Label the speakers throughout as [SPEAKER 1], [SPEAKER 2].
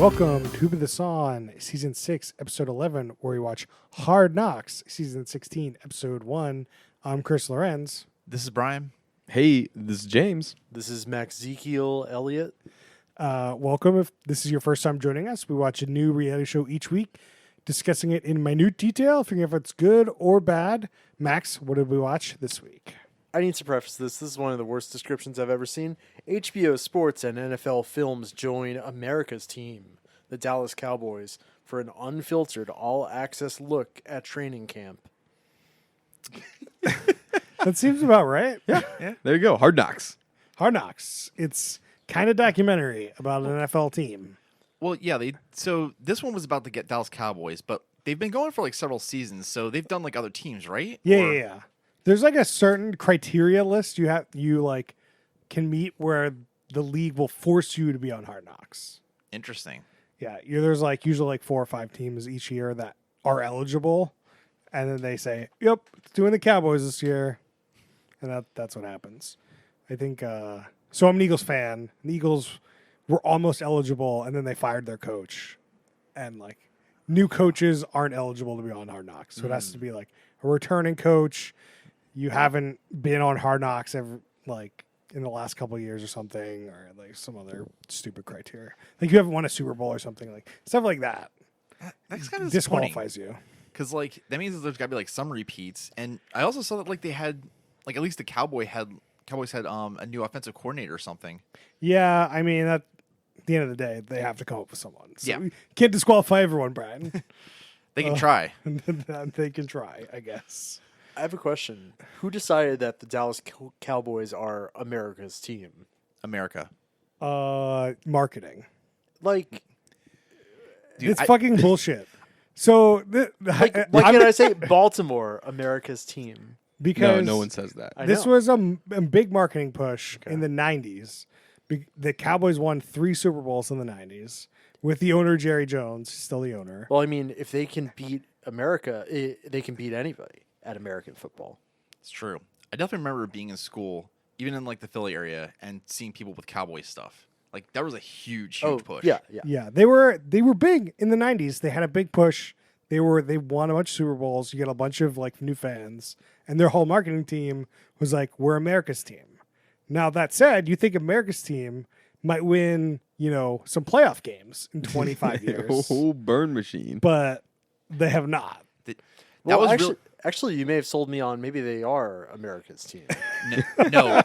[SPEAKER 1] Welcome to The Son, Season 6, Episode 11, where we watch Hard Knocks, Season 16, Episode 1. I'm Chris Lorenz.
[SPEAKER 2] This is Brian.
[SPEAKER 3] Hey, this is James.
[SPEAKER 4] This is Maxekiel Elliott.
[SPEAKER 1] Welcome. If this is your first time joining us, we watch a new reality show each week, discussing it in minute detail, figuring if it's good or bad. Max, what did we watch this week?
[SPEAKER 4] I need to preface this. This is one of the worst descriptions I've ever seen. HBO Sports and NFL Films join America's team, the Dallas Cowboys, for an unfiltered, all-access look at training camp.
[SPEAKER 1] That seems about right.
[SPEAKER 3] Yeah. There you go. Hard Knocks.
[SPEAKER 1] Hard Knocks. It's kind of documentary about an NFL team.
[SPEAKER 2] Well, yeah, so this one was about the Dallas Cowboys, but they've been going for like several seasons, so they've done like other teams, right?
[SPEAKER 1] Yeah. There's like a certain criteria list you can meet where the league will force you to be on Hard Knocks.
[SPEAKER 2] Interesting.
[SPEAKER 1] Yeah, there's like usually like 4 or 5 teams each year that are eligible, and then they say, "Yep, it's doing the Cowboys this year," and that's what happens. I think so. I'm an Eagles fan. The Eagles were almost eligible, and then they fired their coach, and like new coaches aren't eligible to be on Hard Knocks, so it has to be like a returning coach. You haven't been on Hard Knocks ever, like in the last couple of years or something, or like some other stupid criteria. Like you haven't won a Super Bowl or something, like stuff like that.
[SPEAKER 2] That's kind of
[SPEAKER 1] Disqualifies you.
[SPEAKER 2] because like that means that there's got to be like some repeats, and I also saw that like they had like at least the Cowboys had a new offensive coordinator or something.
[SPEAKER 1] Yeah, I mean at the end of the day, they have to come up with someone. So
[SPEAKER 2] Yeah.
[SPEAKER 1] you can't disqualify everyone, Brian.
[SPEAKER 2] They can try.
[SPEAKER 1] They can try, I guess.
[SPEAKER 4] I have a question. Who decided that the Dallas Cowboys are America's team?
[SPEAKER 2] America.
[SPEAKER 1] Marketing.
[SPEAKER 4] Like,
[SPEAKER 2] Dude,
[SPEAKER 1] It's fucking bullshit. So
[SPEAKER 4] why can't I say Baltimore, America's team?
[SPEAKER 1] because
[SPEAKER 3] No one says that.
[SPEAKER 4] I
[SPEAKER 1] this
[SPEAKER 4] know.
[SPEAKER 1] was a big marketing push in the 90s. The Cowboys won 3 Super Bowls in the 90s with the owner, Jerry Jones, still the owner.
[SPEAKER 4] Well, I mean, if they can beat America, they can beat anybody at American football.
[SPEAKER 2] It's true. I definitely remember being in school, even in like the Philly area, and seeing people with Cowboy stuff. Like that was a huge push.
[SPEAKER 4] Yeah.
[SPEAKER 1] Yeah, they were big in the 90s. They had a big push. They won a bunch of Super Bowls. You get a bunch of like new fans, and their whole marketing team was like, "We're America's team." Now that said, you think America's team might win, some playoff games in 25 years,
[SPEAKER 3] Oh, burn machine.
[SPEAKER 1] but they have not.
[SPEAKER 2] That
[SPEAKER 4] Well,
[SPEAKER 2] was
[SPEAKER 4] actually, you may have sold me on maybe they are America's team.
[SPEAKER 2] No.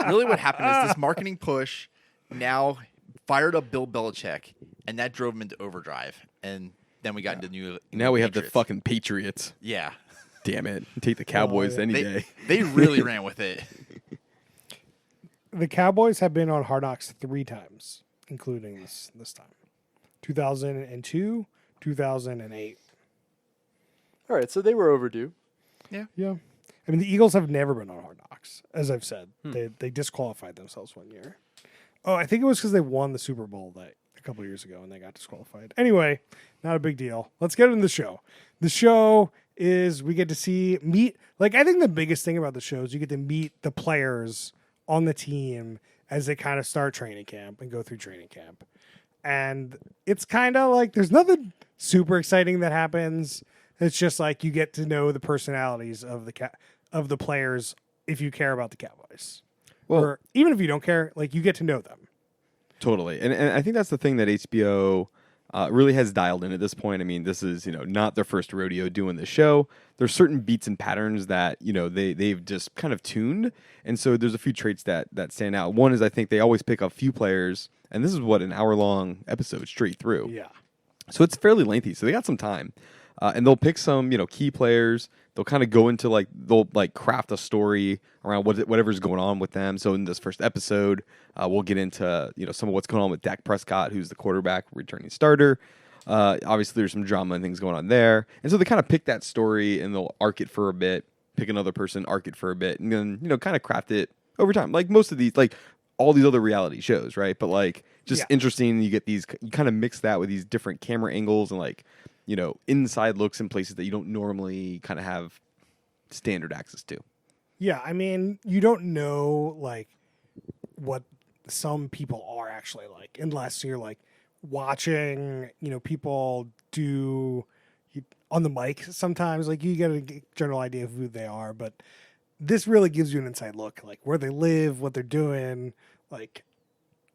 [SPEAKER 2] Really what happened is this marketing push now fired up Bill Belichick, and that drove him into overdrive. And then we got into new
[SPEAKER 3] Now we have the
[SPEAKER 2] Patriots.
[SPEAKER 3] fucking Patriots.
[SPEAKER 2] Yeah.
[SPEAKER 3] Damn it. Take the Cowboys
[SPEAKER 1] yeah.
[SPEAKER 3] any
[SPEAKER 2] They,
[SPEAKER 3] day.
[SPEAKER 2] they really ran with it.
[SPEAKER 1] The Cowboys have been on Hard Knocks 3 times, including this time. 2002, 2008.
[SPEAKER 4] All right, so they were overdue.
[SPEAKER 1] Yeah. I mean, the Eagles have never been on Hard Knocks, as I've said. They disqualified themselves one year. Oh, I think it was because they won the Super Bowl a couple of years ago and they got disqualified. Anyway, not a big deal. Let's get into the show. The show is we get to meet, like, I think the biggest thing about the show is you get to meet the players on the team as they kind of start training camp and go through training camp. And it's kind of like there's nothing super exciting that happens. It's just like you get to know the personalities of the players if you care about the Cowboys.
[SPEAKER 3] Well-
[SPEAKER 1] or even if you don't care, like you get to know them.
[SPEAKER 3] Totally. And I think that's the thing that HBO really has dialed in at this point. I mean, this is, not their first rodeo doing the show. There's certain beats and patterns that, they've just kind of tuned. And so there's a few traits that stand out. One is I think they always pick up few players, and this is an hour-long episode straight through.
[SPEAKER 1] Yeah.
[SPEAKER 3] So it's fairly lengthy. So they got some time. And they'll pick some, key players. They'll kind of go into they'll craft a story around whatever's going on with them. So in this first episode, we'll get into, some of what's going on with Dak Prescott, who's the quarterback returning starter. Obviously there's some drama and things going on there. And so they kind of pick that story and they'll arc it for a bit, pick another person, arc it for a bit, and then, kind of craft it over time. Like most of these, like all these other reality shows, right? But just interesting. You get you kind of mix that with these different camera angles and inside looks in places that you don't normally kind of have standard access to.
[SPEAKER 1] Yeah, I mean, you don't know like what some people are actually like unless you're like watching, people do on the mic sometimes, like you get a general idea of who they are, but this really gives you an inside look, like where they live, what they're doing. Like,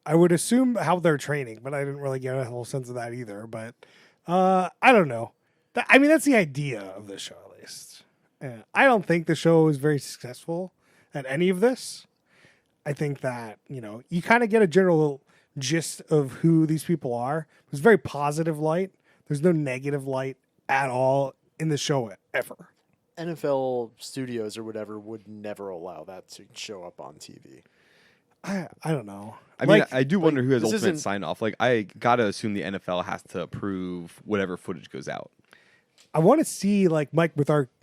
[SPEAKER 1] I would assume how they're training, but I didn't really get a whole sense of that either. But I don't know. That's the idea of this show, at least. I don't think the show is very successful at any of this. I think that, you kind of get a general gist of who these people are. It's very positive light. There's no negative light at all in the show ever.
[SPEAKER 4] NFL studios or whatever would never allow that to show up on TV.
[SPEAKER 1] I don't know.
[SPEAKER 3] I mean, I do wonder who has
[SPEAKER 4] this
[SPEAKER 3] ultimate
[SPEAKER 4] isn't-
[SPEAKER 3] sign off. Like, I gotta assume the NFL has to approve whatever footage goes out.
[SPEAKER 1] I want to see like Mike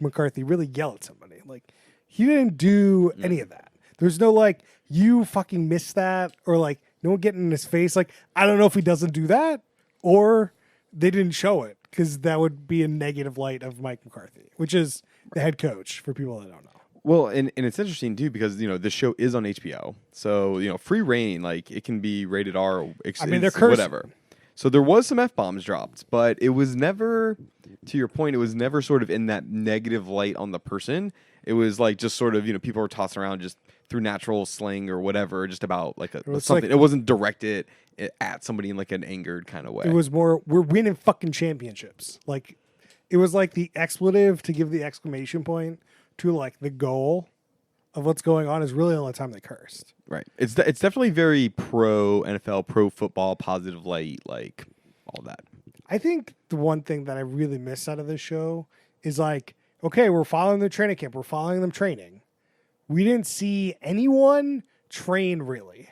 [SPEAKER 1] McCarthy really yell at somebody. Like, he didn't do any of that. There's no like, you fucking missed that, or like no one getting in his face. Like, I don't know if he doesn't do that or they didn't show it, because that would be a negative light of Mike McCarthy, which is the head coach for people that don't know.
[SPEAKER 3] Well, and it's interesting too because the show is on HBO, so free reign, like it can be rated R.
[SPEAKER 1] They're cursing.
[SPEAKER 3] Whatever. So there was some F-bombs dropped, but it was never, to your point, it was never sort of in that negative light on the person. It was like just sort of people were tossing around just through natural slang or whatever, just about like something.
[SPEAKER 1] like-
[SPEAKER 3] it wasn't directed at somebody in like an angered kind of way.
[SPEAKER 1] It was more, we're winning fucking championships. Like, it was like the expletive to give the exclamation point to like the goal of what's going on is really the only time they cursed.
[SPEAKER 3] Right. It's definitely very pro NFL, pro football, positive light, like all that.
[SPEAKER 1] I think the one thing that I really miss out of this show is like, okay, we're following the training camp. We're following them training. We didn't see anyone train really.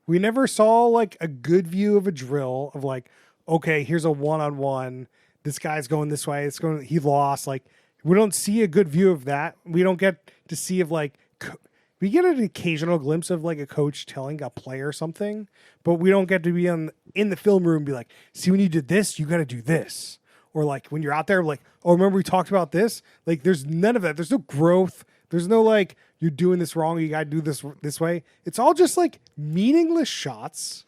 [SPEAKER 1] We never saw like a good view of a drill of like, okay, here's a one-on-one. This guy's going this way. He lost. Like, we don't see a good view of that. We don't get to see of like, we get an occasional glimpse of like a coach telling a player something, but we don't get to be in the film room and be like, see, when you did this, you got to do this. Or like when you're out there, like, oh, remember we talked about this? Like, there's none of that. There's no growth. There's no like, you're doing this wrong. You got to do this way. It's all just like meaningless shots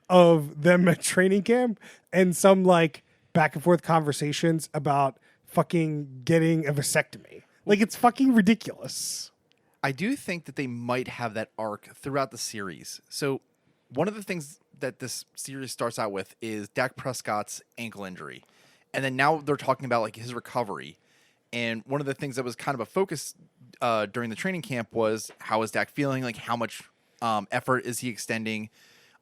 [SPEAKER 1] of them at training camp and some like back and forth conversations about fucking getting a vasectomy. Like, it's fucking ridiculous.
[SPEAKER 2] I do think that they might have that arc throughout the series. So one of the things that this series starts out with is Dak Prescott's ankle injury. And then now they're talking about like his recovery. And one of the things that was kind of a focus during the training camp was, how is Dak feeling? Like, how much effort is he extending?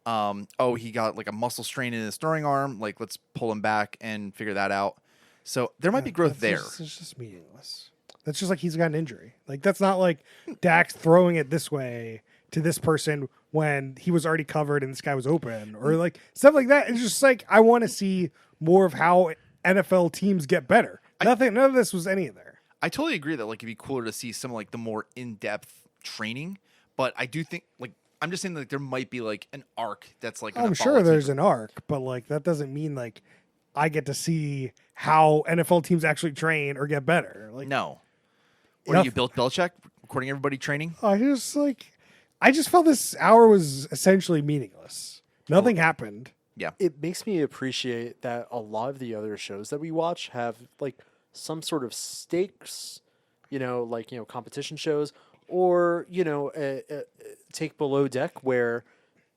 [SPEAKER 2] He got like a muscle strain in his throwing arm. Like, let's pull him back and figure that out. So there might be growth there.
[SPEAKER 1] It's just meaningless. That's just like he's got an injury. Like, that's not like Dak's throwing it this way to this person when he was already covered and this guy was open, or like stuff like that. It's just like, I want to see more of how NFL teams get better. None of this was any of there.
[SPEAKER 2] I totally agree that like it'd be cooler to see some like the more in-depth training, but I do think like, I'm just saying like there might be like an arc that's like,
[SPEAKER 1] I'm sure there's an arc, but like that doesn't mean like I get to see how NFL teams actually train or get better. Like,
[SPEAKER 2] no. Or
[SPEAKER 1] Enough.
[SPEAKER 2] you built Belichick recording everybody training?
[SPEAKER 1] I just felt this hour was essentially meaningless. Nothing happened.
[SPEAKER 2] Yeah.
[SPEAKER 4] It makes me appreciate that a lot of the other shows that we watch have like some sort of stakes, competition shows, or, take Below Deck, where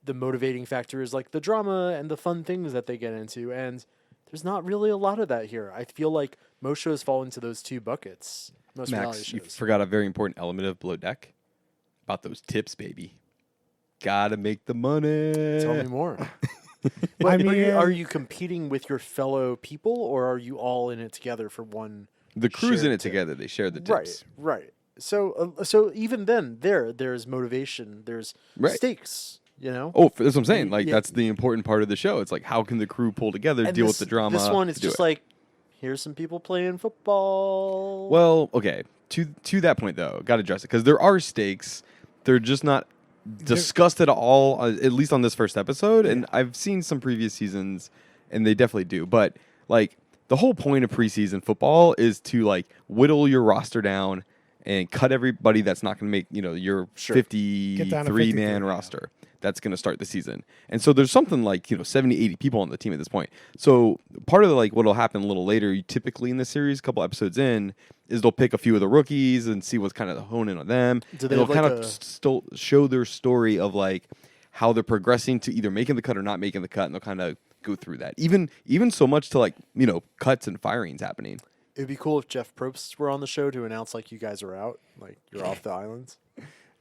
[SPEAKER 4] the motivating factor is like the drama and the fun things that they get into. And there's not really a lot of that here. I feel like most shows fall into those two buckets. Most reality
[SPEAKER 3] Max, you
[SPEAKER 4] shows.
[SPEAKER 3] forgot a very important element of Below Deck. About those tips, baby. Gotta make the money.
[SPEAKER 4] Tell me more.
[SPEAKER 1] I
[SPEAKER 4] But
[SPEAKER 1] mean,
[SPEAKER 4] are you competing with your fellow people, or are you all in it together for one?
[SPEAKER 3] The crew's in
[SPEAKER 4] shared
[SPEAKER 3] it
[SPEAKER 4] tip?
[SPEAKER 3] together. They share the tips.
[SPEAKER 4] Right. So even then, there's motivation. There's
[SPEAKER 3] Right.
[SPEAKER 4] stakes.
[SPEAKER 3] Oh, that's what I'm saying. Like,
[SPEAKER 4] Yeah.
[SPEAKER 3] that's the important part of the show. It's like, how can the crew pull together,
[SPEAKER 4] And
[SPEAKER 3] deal
[SPEAKER 4] this,
[SPEAKER 3] with the drama?
[SPEAKER 4] This one, it's
[SPEAKER 3] do
[SPEAKER 4] just
[SPEAKER 3] it?
[SPEAKER 4] like, here's some people playing football.
[SPEAKER 3] Well, okay. To that point, though, got to address it because there are stakes. They're just not discussed at all, at least on this first episode. And I've seen some previous seasons, and they definitely do. But like, the whole point of preseason football is to like whittle your roster down and cut everybody that's not going to make your
[SPEAKER 4] Sure.
[SPEAKER 1] Get down to
[SPEAKER 3] 53 man
[SPEAKER 1] 53, yeah.
[SPEAKER 3] roster. that's going to start the season. And so there's something like, 70, 80 people on the team at this point. So part of like what'll happen a little later, typically in the series, a couple episodes in, is they'll pick a few of the rookies and see what's kind of hone in on them.
[SPEAKER 4] Do they
[SPEAKER 3] they'll
[SPEAKER 4] have,
[SPEAKER 3] kind
[SPEAKER 4] like,
[SPEAKER 3] of show their story of like how they're progressing to either making the cut or not making the cut, and they'll kind of go through that. Even so much to like, cuts and firings happening.
[SPEAKER 4] It'd be cool if Jeff Probst were on the show to announce like you guys are out, like you're off the islands.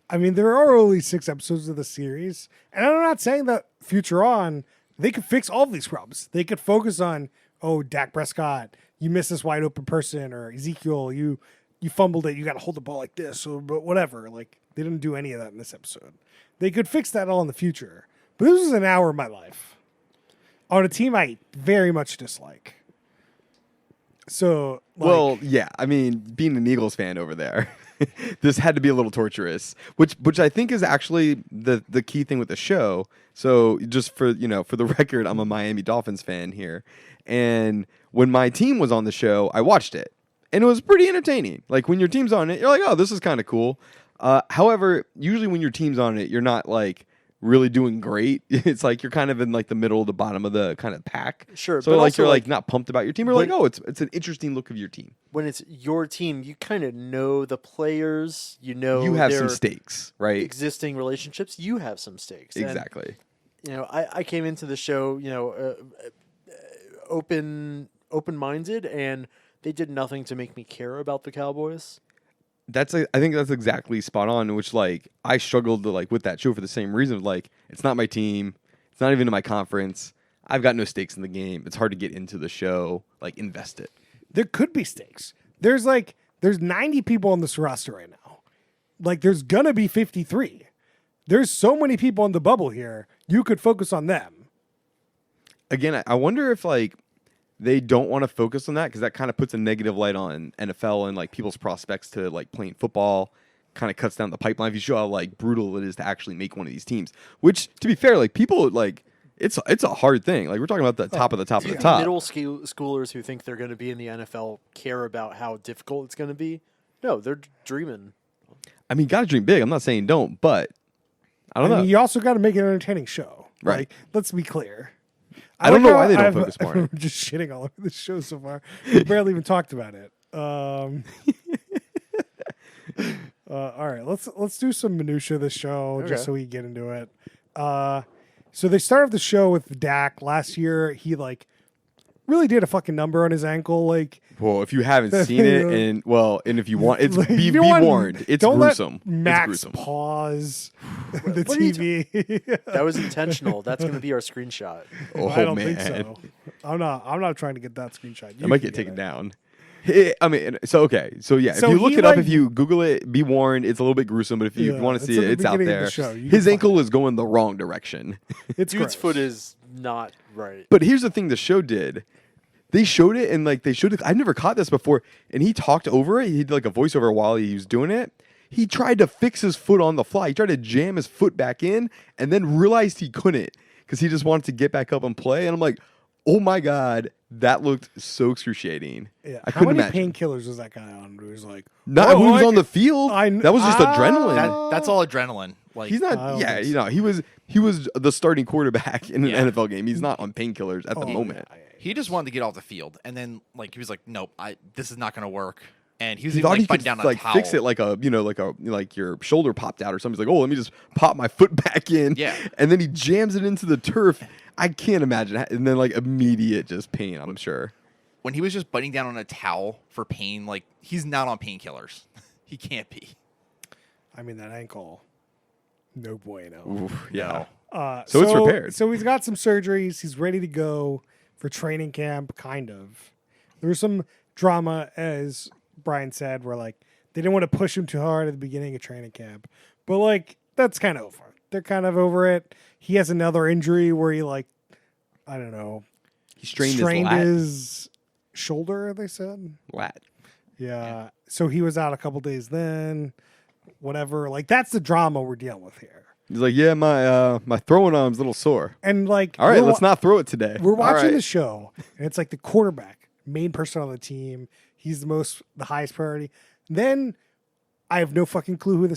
[SPEAKER 1] I mean, there are only 6 episodes of the series, and I'm not saying that future on they could fix all of these problems. They could focus on, Dak Prescott, you missed this wide open person, or Ezekiel, you fumbled it, you got to hold the ball like this, or but whatever. Like they didn't do any of that in this episode. They could fix that all in the future. But this was an hour of my life on a team I very much dislike. So,
[SPEAKER 3] Well, yeah. I mean, being an Eagles fan over there, this had to be a little torturous, which I think is actually the key thing with the show. So, just for the record, I'm a Miami Dolphins fan here, and when my team was on the show, I watched it, and it was pretty entertaining. Like when your team's on it, you're like, oh, this is kind of cool. However, usually when your team's on it, you're not like really doing great. It's like you're kind of in like the middle, the bottom of the kind of pack.
[SPEAKER 4] Sure,
[SPEAKER 3] So
[SPEAKER 4] but
[SPEAKER 3] like
[SPEAKER 4] also,
[SPEAKER 3] you're like
[SPEAKER 4] like,
[SPEAKER 3] not pumped about your team. Or like, oh, it's an interesting look of your team.
[SPEAKER 4] When it's your team, you kind of know the players. You know
[SPEAKER 3] You have some
[SPEAKER 4] their
[SPEAKER 3] stakes, right?
[SPEAKER 4] existing relationships. You have some stakes. And,
[SPEAKER 3] Exactly.
[SPEAKER 4] I came into the show, open-minded, and they did nothing to make me care about the Cowboys.
[SPEAKER 3] I think that's exactly spot on. Which like I struggled to like with that show for the same reason. Like it's not my team. It's not even in my conference. I've got no stakes in the game. It's hard to get into the show, like invest it.
[SPEAKER 1] there could be stakes. There's 90 people on this roster right now. Like there's gonna be 53. There's so many people in the bubble here. You could focus on them.
[SPEAKER 3] Again, I wonder if like they don't want to focus on that because that kind of puts a negative light on NFL and like people's prospects to like playing football. Kind of cuts down the pipeline if you show how like brutal it is to actually make one of these teams. Which, to be fair, like people like it's a hard thing. Like we're talking about the top of the top of the top.
[SPEAKER 4] Middle schoolers who think they're going to be in the NFL care about how difficult it's going to be. No, they're dreaming.
[SPEAKER 3] I mean, gotta dream big. I'm not saying don't, but I don't know.
[SPEAKER 1] mean, you also got to make it an entertaining show.
[SPEAKER 3] Right.
[SPEAKER 1] Like, let's be clear.
[SPEAKER 3] I don't
[SPEAKER 1] like
[SPEAKER 3] know
[SPEAKER 1] how
[SPEAKER 3] why they don't
[SPEAKER 1] I've-
[SPEAKER 3] focus more on it.
[SPEAKER 1] I'm just shitting all over the show so far. We barely even talked about it. All right, let's do some minutia of the show
[SPEAKER 4] Okay.
[SPEAKER 1] just so we can get into it. So they started the show with Dak. Last year, he like really did a fucking number on his ankle. Like,
[SPEAKER 3] Well, if you haven't seen it, and if you want, it's
[SPEAKER 1] like,
[SPEAKER 3] be
[SPEAKER 1] you don't want-
[SPEAKER 3] warned. It's
[SPEAKER 1] don't
[SPEAKER 3] gruesome.
[SPEAKER 1] Let Max
[SPEAKER 3] it's gruesome.
[SPEAKER 1] pause the
[SPEAKER 4] What are you
[SPEAKER 1] TV.
[SPEAKER 4] That was intentional. That's going to be our screenshot.
[SPEAKER 3] Oh
[SPEAKER 1] I don't
[SPEAKER 3] man,
[SPEAKER 1] think so. I'm not trying to get that screenshot. You
[SPEAKER 3] it might
[SPEAKER 1] can
[SPEAKER 3] get taken
[SPEAKER 1] it.
[SPEAKER 3] down. I mean, so okay, so yeah,
[SPEAKER 1] So
[SPEAKER 3] if you look
[SPEAKER 1] he,
[SPEAKER 3] it up,
[SPEAKER 1] like-
[SPEAKER 3] if you Google it, be warned, it's a little bit gruesome. But if you
[SPEAKER 1] Yeah,
[SPEAKER 3] want to
[SPEAKER 1] it's
[SPEAKER 3] see
[SPEAKER 1] at
[SPEAKER 3] it,
[SPEAKER 1] the
[SPEAKER 3] it's out
[SPEAKER 1] beginning of the
[SPEAKER 3] there.
[SPEAKER 1] show. You
[SPEAKER 3] His
[SPEAKER 1] can
[SPEAKER 3] ankle
[SPEAKER 1] find
[SPEAKER 3] is going the wrong direction.
[SPEAKER 1] It's
[SPEAKER 4] Dude's
[SPEAKER 1] gross.
[SPEAKER 4] foot is not right.
[SPEAKER 3] But here's the thing: the show did. They showed it, and like they showed it. I've never caught this before. And he talked over it. He did like a voiceover while he was doing it. He tried to fix his foot on the fly. He tried to jam his foot back in, and then realized he couldn't because he just wanted to get back up and play. And I'm like, oh my god, that looked so excruciating.
[SPEAKER 1] Yeah.
[SPEAKER 3] I
[SPEAKER 1] How
[SPEAKER 3] couldn't
[SPEAKER 1] many
[SPEAKER 3] imagine.
[SPEAKER 1] painkillers was that guy on? He was like,
[SPEAKER 3] Not
[SPEAKER 1] "Oh,
[SPEAKER 3] when he was
[SPEAKER 1] I
[SPEAKER 3] on
[SPEAKER 1] can-
[SPEAKER 3] the field.
[SPEAKER 1] I kn-
[SPEAKER 3] That was just
[SPEAKER 1] Ah.
[SPEAKER 3] adrenaline.
[SPEAKER 2] That's all adrenaline. Like
[SPEAKER 3] He's
[SPEAKER 1] I
[SPEAKER 3] not.
[SPEAKER 1] don't
[SPEAKER 3] Yeah,
[SPEAKER 1] think so.
[SPEAKER 3] he was the starting quarterback in an
[SPEAKER 2] Yeah.
[SPEAKER 3] NFL game. He's not on painkillers at the
[SPEAKER 1] Oh,
[SPEAKER 3] moment.
[SPEAKER 1] yeah, yeah.
[SPEAKER 2] he just wanted to get off the field, and then like he was like, "Nope, this is not going to work." And he was
[SPEAKER 3] He
[SPEAKER 2] even
[SPEAKER 3] thought he
[SPEAKER 2] like
[SPEAKER 3] could
[SPEAKER 2] biting down on
[SPEAKER 3] like
[SPEAKER 2] a towel.
[SPEAKER 3] fix it like your shoulder popped out or something. He's like, oh, let me just pop my foot back in.
[SPEAKER 2] Yeah.
[SPEAKER 3] And then he jams it into the turf. I can't imagine. And then like immediate just pain, I'm sure.
[SPEAKER 2] When he was just biting down on a towel for pain, like he's not on painkillers. He can't be.
[SPEAKER 1] I mean, that ankle, no bueno.
[SPEAKER 3] Oof, yeah.
[SPEAKER 2] No.
[SPEAKER 3] So it's repaired.
[SPEAKER 1] So he's got some surgeries. He's ready to go for training camp, kind of. There was some drama, as Brian said, where like they didn't want to push him too hard at the beginning of training camp. But like that's kind of over. They're kind of over it. He has another injury where he like, I don't know,
[SPEAKER 3] He strained
[SPEAKER 1] his shoulder, they said.
[SPEAKER 3] lat.
[SPEAKER 1] Yeah. So he was out a couple days then. Whatever. Like that's the drama we're dealing with here.
[SPEAKER 3] He's like, yeah, my throwing arm's a little sore.
[SPEAKER 1] And like,
[SPEAKER 3] All right,
[SPEAKER 1] we're
[SPEAKER 3] let's not throw it today.
[SPEAKER 1] We're
[SPEAKER 3] All
[SPEAKER 1] watching
[SPEAKER 3] right.
[SPEAKER 1] the show, and it's like the quarterback, main person on the team. He's the highest priority. Then I have no fucking clue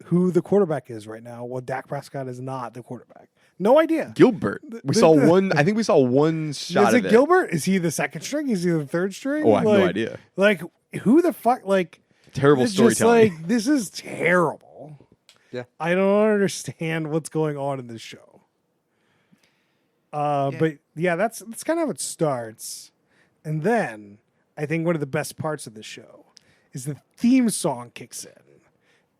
[SPEAKER 1] who the quarterback is right now. Well, Dak Prescott is not the quarterback. No idea.
[SPEAKER 3] Gilbert. We saw one. I think we saw one shot
[SPEAKER 1] Is
[SPEAKER 3] of
[SPEAKER 1] it
[SPEAKER 3] it.
[SPEAKER 1] Gilbert? Is he the second string? Is he the third string?
[SPEAKER 3] Oh, I have no idea.
[SPEAKER 1] Like, who the fuck? Like,
[SPEAKER 3] Terrible
[SPEAKER 1] it's just
[SPEAKER 3] storytelling.
[SPEAKER 1] like, this is terrible.
[SPEAKER 4] Yeah.
[SPEAKER 1] I don't understand what's going on in this show. But yeah, that's kind of how it starts. And then I think one of the best parts of the show is the theme song kicks in.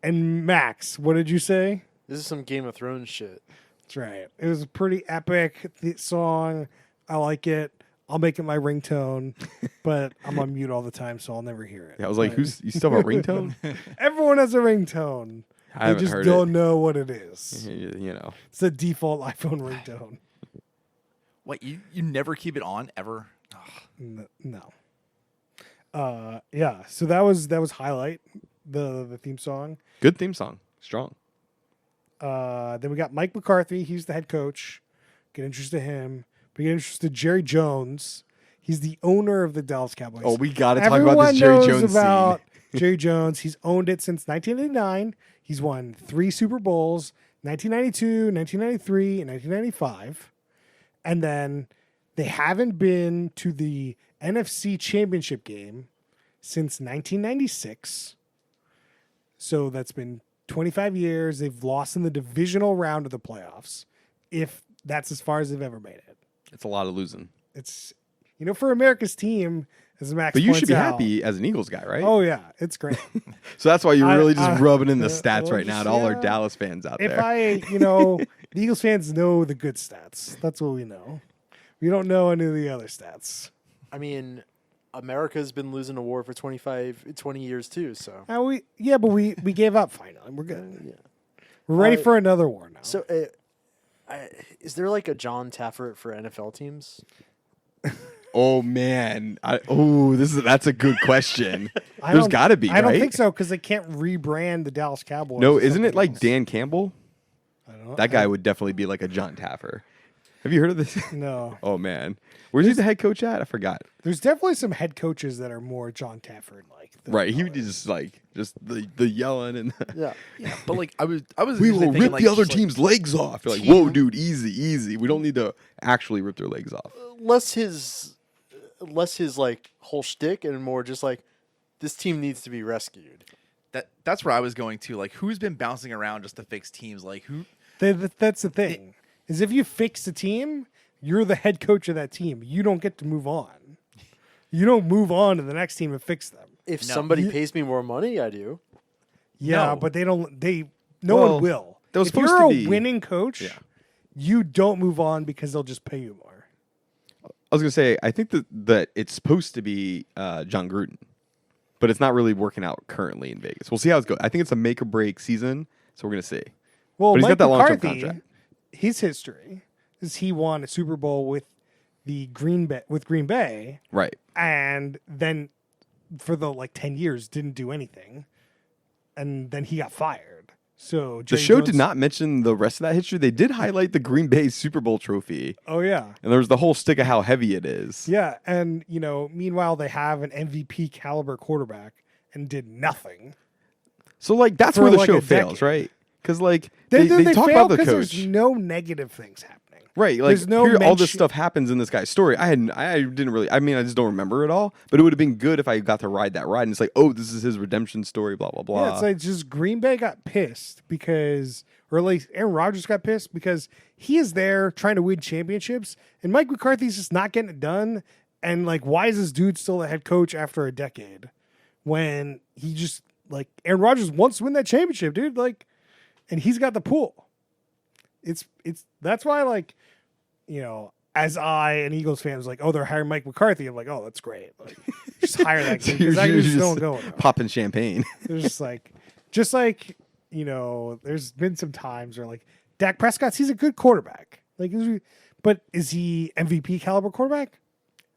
[SPEAKER 1] And Max, what did you say?
[SPEAKER 4] This is some Game of Thrones shit.
[SPEAKER 1] That's right. It was a pretty epic song. I like it. I'll make it my ringtone, but I'm on mute all the time, so I'll never hear it.
[SPEAKER 3] Yeah, I was like,
[SPEAKER 1] But
[SPEAKER 3] "Who's you still have a ringtone?"
[SPEAKER 1] everyone has a ringtone.
[SPEAKER 3] I
[SPEAKER 1] They
[SPEAKER 3] haven't
[SPEAKER 1] just
[SPEAKER 3] heard
[SPEAKER 1] don't
[SPEAKER 3] it.
[SPEAKER 1] know what it is.
[SPEAKER 3] You know,
[SPEAKER 1] It's the default iPhone ringtone.
[SPEAKER 2] What, you never keep it on ever?
[SPEAKER 1] No. Yeah. So that was Highlight, the theme song.
[SPEAKER 3] good theme song, strong.
[SPEAKER 1] Then we got Mike McCarthy. He's the head coach. Get interested in him. We get interested in Jerry Jones. He's the owner of the Dallas Cowboys.
[SPEAKER 3] Oh, we got to talk
[SPEAKER 1] Everyone
[SPEAKER 3] about this Jerry
[SPEAKER 1] knows
[SPEAKER 3] Jones
[SPEAKER 1] about
[SPEAKER 3] scene.
[SPEAKER 1] Jerry Jones. He's owned it since 1989. He's won 3 Super Bowls, 1992, 1993, and 1995. And then they haven't been to the NFC Championship game since 1996. So that's been 25 years. They've lost in the divisional round of the playoffs, if that's as far as they've ever made it.
[SPEAKER 3] It's a lot of losing,
[SPEAKER 1] It's, for America's team, as Max
[SPEAKER 3] but you
[SPEAKER 1] points
[SPEAKER 3] should be
[SPEAKER 1] out-
[SPEAKER 3] happy as an Eagles guy, right?
[SPEAKER 1] Oh, yeah. It's great.
[SPEAKER 3] So that's why you're
[SPEAKER 1] I-
[SPEAKER 3] really just
[SPEAKER 1] I-
[SPEAKER 3] rubbing in the stats
[SPEAKER 1] well,
[SPEAKER 3] right now
[SPEAKER 1] just,
[SPEAKER 3] to all our
[SPEAKER 1] yeah.
[SPEAKER 3] Dallas fans out
[SPEAKER 1] If
[SPEAKER 3] there.
[SPEAKER 1] the Eagles fans know the good stats. That's what we know. We don't know any of the other stats.
[SPEAKER 4] I mean, America's been losing a war for 20 years too. So
[SPEAKER 1] And but we gave up finally. We're good. We're ready for another war now.
[SPEAKER 4] So, is there like a John Taffert for NFL teams?
[SPEAKER 3] Oh man, that's a good question.
[SPEAKER 1] I
[SPEAKER 3] There's
[SPEAKER 1] don't-
[SPEAKER 3] got to be.
[SPEAKER 1] I don't
[SPEAKER 3] right?
[SPEAKER 1] think so because they can't rebrand the Dallas Cowboys.
[SPEAKER 3] No,
[SPEAKER 1] as
[SPEAKER 3] isn't it
[SPEAKER 1] something
[SPEAKER 3] like
[SPEAKER 1] else.
[SPEAKER 3] Dan Campbell?
[SPEAKER 1] I don't know.
[SPEAKER 3] That guy would definitely be like a John Taffer. Have you heard of this?
[SPEAKER 1] No,
[SPEAKER 3] Oh man, where's he the head coach at? I forgot.
[SPEAKER 1] there's definitely some head coaches that are more John Tafford like.
[SPEAKER 3] Right, he would just the yelling and
[SPEAKER 4] Yeah.
[SPEAKER 2] Yeah, but like I was
[SPEAKER 3] we
[SPEAKER 2] initially
[SPEAKER 3] will
[SPEAKER 2] thinking,
[SPEAKER 3] rip
[SPEAKER 2] like,
[SPEAKER 3] the other
[SPEAKER 2] just, like,
[SPEAKER 3] team's legs off. You're like,
[SPEAKER 2] team-
[SPEAKER 3] whoa, dude, easy. We don't need to actually rip their legs off.
[SPEAKER 4] Less his like whole shtick and more just like this team needs to be rescued.
[SPEAKER 2] That's where I was going to. Like, who's been bouncing around just to fix teams? Like, who?
[SPEAKER 1] That's the thing. Is if you fix the team, you're the head coach of that team. You don't get to move on. You don't move on to the next team and fix them.
[SPEAKER 4] If
[SPEAKER 2] No.
[SPEAKER 4] somebody pays me more money, I do.
[SPEAKER 1] Yeah,
[SPEAKER 2] No.
[SPEAKER 1] but no
[SPEAKER 3] Well,
[SPEAKER 1] one will.
[SPEAKER 3] that was
[SPEAKER 1] If
[SPEAKER 3] supposed
[SPEAKER 1] you're
[SPEAKER 3] to
[SPEAKER 1] a
[SPEAKER 3] be-
[SPEAKER 1] winning coach,
[SPEAKER 3] Yeah.
[SPEAKER 1] you don't move on because they'll just pay you more.
[SPEAKER 3] I was gonna say, I think that it's supposed to be John Gruden, but it's not really working out currently in Vegas. We'll see how it's going. I think it's a make or break season, so we're gonna see.
[SPEAKER 1] Well,
[SPEAKER 3] But he's
[SPEAKER 1] Mike
[SPEAKER 3] got that long-term
[SPEAKER 1] McCarthy,
[SPEAKER 3] contract.
[SPEAKER 1] his history is he won a Super Bowl with Green Bay,
[SPEAKER 3] Right.
[SPEAKER 1] and then for the 10 years didn't do anything, and then he got fired. So
[SPEAKER 3] The
[SPEAKER 1] Jerry
[SPEAKER 3] show
[SPEAKER 1] Jones-
[SPEAKER 3] did not mention the rest of that history. They did highlight the Green Bay Super Bowl trophy,
[SPEAKER 1] Oh yeah,
[SPEAKER 3] and there was the whole stick of how heavy it is.
[SPEAKER 1] yeah, and meanwhile they have an MVP caliber quarterback and did nothing.
[SPEAKER 3] So that's
[SPEAKER 1] For,
[SPEAKER 3] where the
[SPEAKER 1] like,
[SPEAKER 3] show
[SPEAKER 1] a
[SPEAKER 3] fails,
[SPEAKER 1] decade.
[SPEAKER 3] right? Because
[SPEAKER 1] They
[SPEAKER 3] they talk
[SPEAKER 1] fail
[SPEAKER 3] about the
[SPEAKER 1] 'cause
[SPEAKER 3] coach.
[SPEAKER 1] There's no negative things happening.
[SPEAKER 3] Right, like
[SPEAKER 1] There's no
[SPEAKER 3] here, all this
[SPEAKER 1] mention-
[SPEAKER 3] stuff happens in this guy's story. I didn't really. I mean, I just don't remember it all. But it would have been good if I got to ride that ride. And it's like, oh, this is his redemption story. Blah blah blah.
[SPEAKER 1] Yeah, it's like just Green Bay got pissed or at least Aaron Rodgers got pissed because he is there trying to win championships, and Mike McCarthy's just not getting it done. And why is this dude still the head coach after a decade when he just Aaron Rodgers wants to win that championship, dude? And he's got the pool. It's that's why as an Eagles fan was oh, they're hiring Mike McCarthy. I'm like, oh, that's great. Just hire that
[SPEAKER 3] So
[SPEAKER 1] kid because that
[SPEAKER 3] you're
[SPEAKER 1] dude's still
[SPEAKER 3] just
[SPEAKER 1] going. now.
[SPEAKER 3] popping champagne.
[SPEAKER 1] There's just there's been some times where Dak Prescott's he's a good quarterback. But is he MVP caliber quarterback?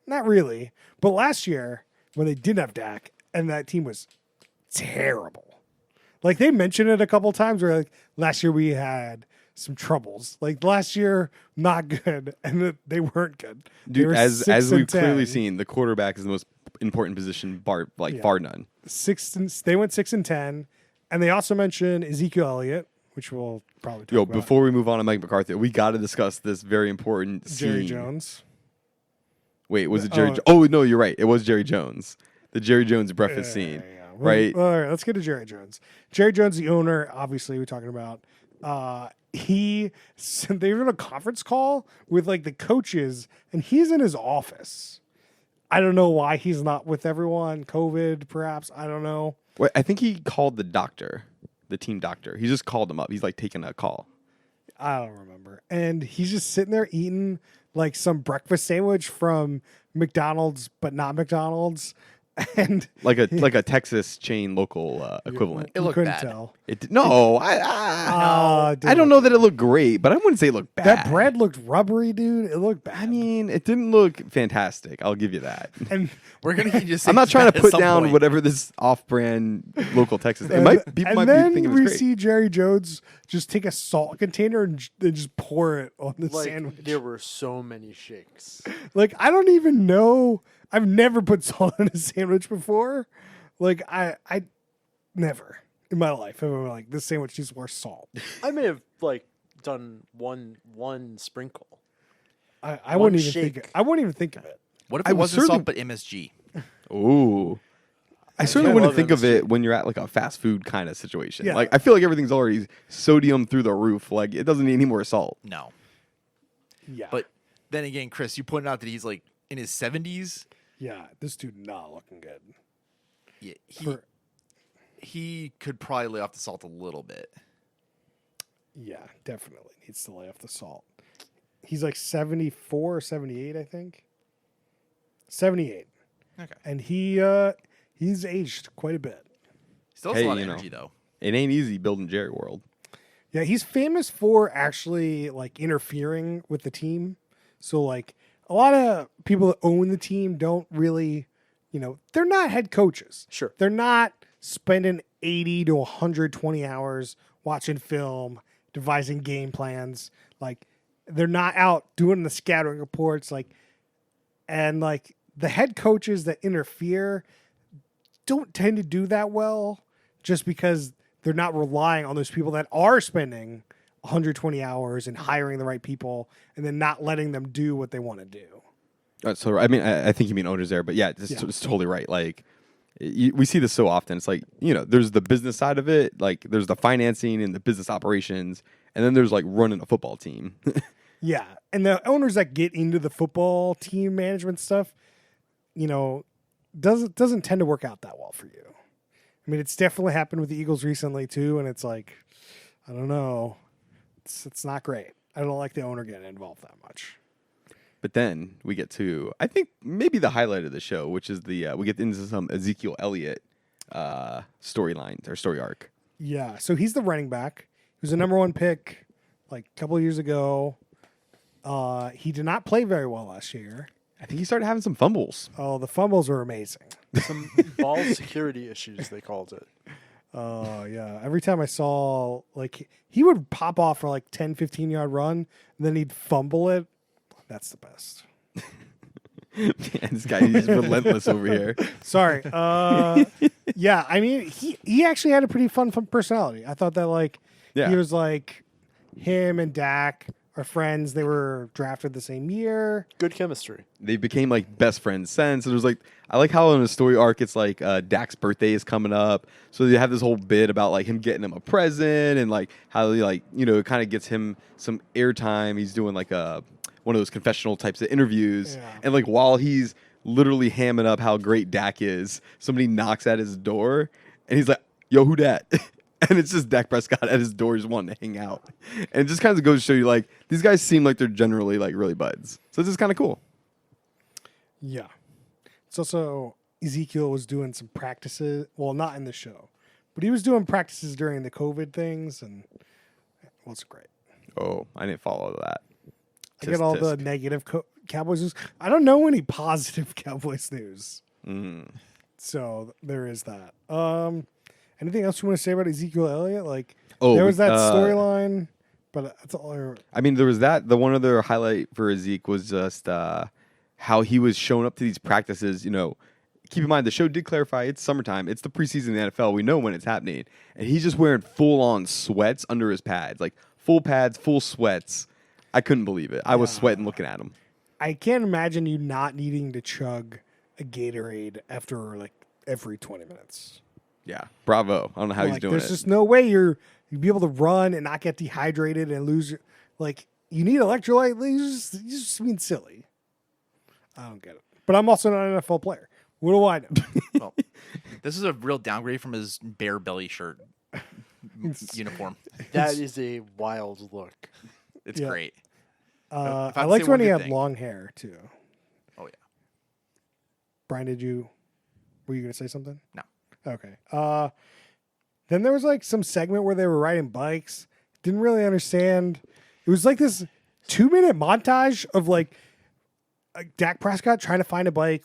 [SPEAKER 1] Not really. But last year when they didn't have Dak and that team was terrible. They mentioned it a couple times where last year we had some troubles. Last year not good and they weren't good. They
[SPEAKER 3] Dude,
[SPEAKER 1] were
[SPEAKER 3] as
[SPEAKER 1] 6
[SPEAKER 3] we've
[SPEAKER 1] and 10.
[SPEAKER 3] clearly seen, the quarterback is the most important position, far none.
[SPEAKER 1] They went 6 and 10. And they also mention Ezekiel Elliott, which we'll probably talk
[SPEAKER 3] Yo,
[SPEAKER 1] about.
[SPEAKER 3] before we move on to Mike McCarthy, we got to discuss this very important
[SPEAKER 1] Jerry
[SPEAKER 3] scene.
[SPEAKER 1] Jones.
[SPEAKER 3] Wait, was it Jerry? Oh no, you're right. It was Jerry Jones. The Jerry Jones breakfast scene, right?
[SPEAKER 1] Well, all right, let's get to Jerry Jones. Jerry Jones, the owner, obviously, we're talking about. They were on a conference call with like the coaches, and he's in his office. I don't know why he's not with everyone. COVID, perhaps. I don't know.
[SPEAKER 3] Wait, I think he called the doctor, the team doctor. He just called him up. He's like taking a call.
[SPEAKER 1] I don't remember. And he's just sitting there eating like some breakfast sandwich from McDonald's, but not McDonald's. And
[SPEAKER 3] Like a Texas chain local equivalent.
[SPEAKER 2] It
[SPEAKER 1] you
[SPEAKER 2] looked
[SPEAKER 1] couldn't
[SPEAKER 2] bad.
[SPEAKER 1] tell.
[SPEAKER 3] No, I don't know that it looked great, but I wouldn't say it looked bad.
[SPEAKER 1] That bread looked rubbery, dude. It looked bad.
[SPEAKER 3] I mean, it didn't look fantastic. I'll give you that.
[SPEAKER 1] and
[SPEAKER 2] We're gonna need you to say
[SPEAKER 3] I'm not trying
[SPEAKER 2] that
[SPEAKER 3] to
[SPEAKER 2] at
[SPEAKER 3] put
[SPEAKER 2] some
[SPEAKER 3] down
[SPEAKER 2] point.
[SPEAKER 3] whatever this off-brand local Texas. People might be
[SPEAKER 1] then
[SPEAKER 3] thinking it was
[SPEAKER 1] we
[SPEAKER 3] great.
[SPEAKER 1] see Jerry Jones just take a salt container and just pour it on the
[SPEAKER 4] Like
[SPEAKER 1] sandwich.
[SPEAKER 4] there were so many shakes.
[SPEAKER 1] Like, I don't even know. I've never put salt in a sandwich before. Like, I never in my life have I like, this sandwich needs more salt.
[SPEAKER 4] I may have like done one sprinkle.
[SPEAKER 1] I
[SPEAKER 4] One
[SPEAKER 1] wouldn't even think.
[SPEAKER 4] shake.
[SPEAKER 1] I wouldn't even think of it.
[SPEAKER 2] What if
[SPEAKER 3] I
[SPEAKER 2] it
[SPEAKER 3] was
[SPEAKER 2] wasn't salt
[SPEAKER 3] certainly-
[SPEAKER 2] but MSG?
[SPEAKER 3] Ooh. I certainly
[SPEAKER 4] I
[SPEAKER 3] wouldn't
[SPEAKER 4] love
[SPEAKER 3] think of
[SPEAKER 4] MSG.
[SPEAKER 3] it when you're at like a fast food kind of situation.
[SPEAKER 1] Yeah.
[SPEAKER 3] Like I feel like everything's already sodium through the roof. Like it doesn't need any more salt.
[SPEAKER 2] No.
[SPEAKER 1] Yeah,
[SPEAKER 2] But then again, Chris, you pointed out that he's like in his 70s.
[SPEAKER 1] yeah, this dude not looking good.
[SPEAKER 2] Yeah,
[SPEAKER 1] For-
[SPEAKER 2] he could probably lay off the salt a little bit.
[SPEAKER 1] Yeah, definitely needs to lay off the salt. He's like 74 or 78, I think. 78.
[SPEAKER 2] Okay.
[SPEAKER 1] And he's aged quite a bit.
[SPEAKER 2] Still has
[SPEAKER 3] Hey,
[SPEAKER 2] a lot of
[SPEAKER 3] you know.
[SPEAKER 2] energy though.
[SPEAKER 3] It ain't easy building Jerry World.
[SPEAKER 1] Yeah, he's famous for actually like interfering with the team. So like a lot of people that own the team don't really, they're not head coaches.
[SPEAKER 4] Sure.
[SPEAKER 1] They're not spending 80 to 120 hours watching film, devising game plans. Like they're not out doing the scouting reports and the head coaches that interfere don't tend to do that well just because they're not relying on those people that are spending 120 hours and hiring the right people and then not letting them do what they want to do.
[SPEAKER 3] So I mean, I think you mean owners there, but yeah, it's totally right. Like we see this so often. It's like there's the business side of it, like there's the financing and the business operations, and then there's like running a football team.
[SPEAKER 1] Yeah. And the owners that get into the football team management stuff, doesn't tend to work out that well for you. I mean, it's definitely happened with the Eagles recently too, and it's like, I don't know. It's not great. I don't like the owner getting involved that much.
[SPEAKER 3] But then we get to, I think, maybe the highlight of the show, which is we get into some Ezekiel Elliott storylines or story arc.
[SPEAKER 1] Yeah. So he's the running back. He was a number one pick like a couple of years ago. He did not play very well last year.
[SPEAKER 3] I think he started having some fumbles.
[SPEAKER 1] Oh, the fumbles were amazing.
[SPEAKER 4] Some ball security issues, they called it.
[SPEAKER 1] Oh, yeah. Every time I saw, he would pop off for 10, 15-yard run, and then he'd fumble it. That's the best.
[SPEAKER 3] Man, this guy is relentless over here.
[SPEAKER 1] Sorry. Yeah, I mean, he actually had a pretty fun personality. I thought that,
[SPEAKER 3] Yeah.
[SPEAKER 1] he was him and Dak are friends. They were drafted the same year.
[SPEAKER 4] Good chemistry.
[SPEAKER 3] They became best friends since. And there's I like how in a story arc it's Dak's birthday is coming up, so they have this whole bit about him getting him a present and how he it kind of gets him some airtime. He's doing one of those confessional types of interviews,
[SPEAKER 1] Yeah.
[SPEAKER 3] and while he's literally hamming up how great Dak is, somebody knocks at his door, and he's like, "Yo, who dat?" And it's just Dak Prescott at his door, just wanting to hang out, and it just kind of goes to show you these guys seem like they're generally really buds. So this is kind of cool.
[SPEAKER 1] Yeah. It's also Ezekiel was doing some practices. Well, not in the show, but he was doing practices during the COVID things, and it wasn't great.
[SPEAKER 3] Oh, I didn't follow that.
[SPEAKER 1] I get all the negative Cowboys news. I don't know any positive Cowboys news. So there is that. Anything else you want to say about Ezekiel Elliott? There was that storyline, but that's all.
[SPEAKER 3] I mean, there was that. The one other highlight for Zeke was just how he was showing up to these practices, keep in mind the show did clarify it's summertime. It's the preseason in the NFL. We know when it's happening, and he's just wearing full on sweats under his pads, like full pads, full sweats. I couldn't believe it. I was sweating looking at him.
[SPEAKER 1] I can't imagine you not needing to chug a Gatorade after like every 20 minutes.
[SPEAKER 3] Yeah, bravo. I don't know how he's
[SPEAKER 1] Like,
[SPEAKER 3] doing
[SPEAKER 1] there's
[SPEAKER 3] it.
[SPEAKER 1] just no way you'd be able to run and not get dehydrated and lose your, like, you need electrolyte. You just being silly. I don't get it. But I'm also not an NFL player. What do I know?
[SPEAKER 2] Well, this is a real downgrade from his bare belly shirt uniform.
[SPEAKER 4] That is a wild look.
[SPEAKER 2] It's
[SPEAKER 1] Yeah.
[SPEAKER 2] great. If
[SPEAKER 1] I
[SPEAKER 2] had to
[SPEAKER 1] liked
[SPEAKER 2] say
[SPEAKER 1] when
[SPEAKER 2] one
[SPEAKER 1] he
[SPEAKER 2] good
[SPEAKER 1] had
[SPEAKER 2] thing-
[SPEAKER 1] long hair too.
[SPEAKER 2] Oh yeah.
[SPEAKER 1] Brian, were you going to say something?
[SPEAKER 2] No.
[SPEAKER 1] Okay. Then there was like some segment where they were riding bikes. Didn't really understand. It was like this 2-minute montage of like Dak Prescott trying to find a bike.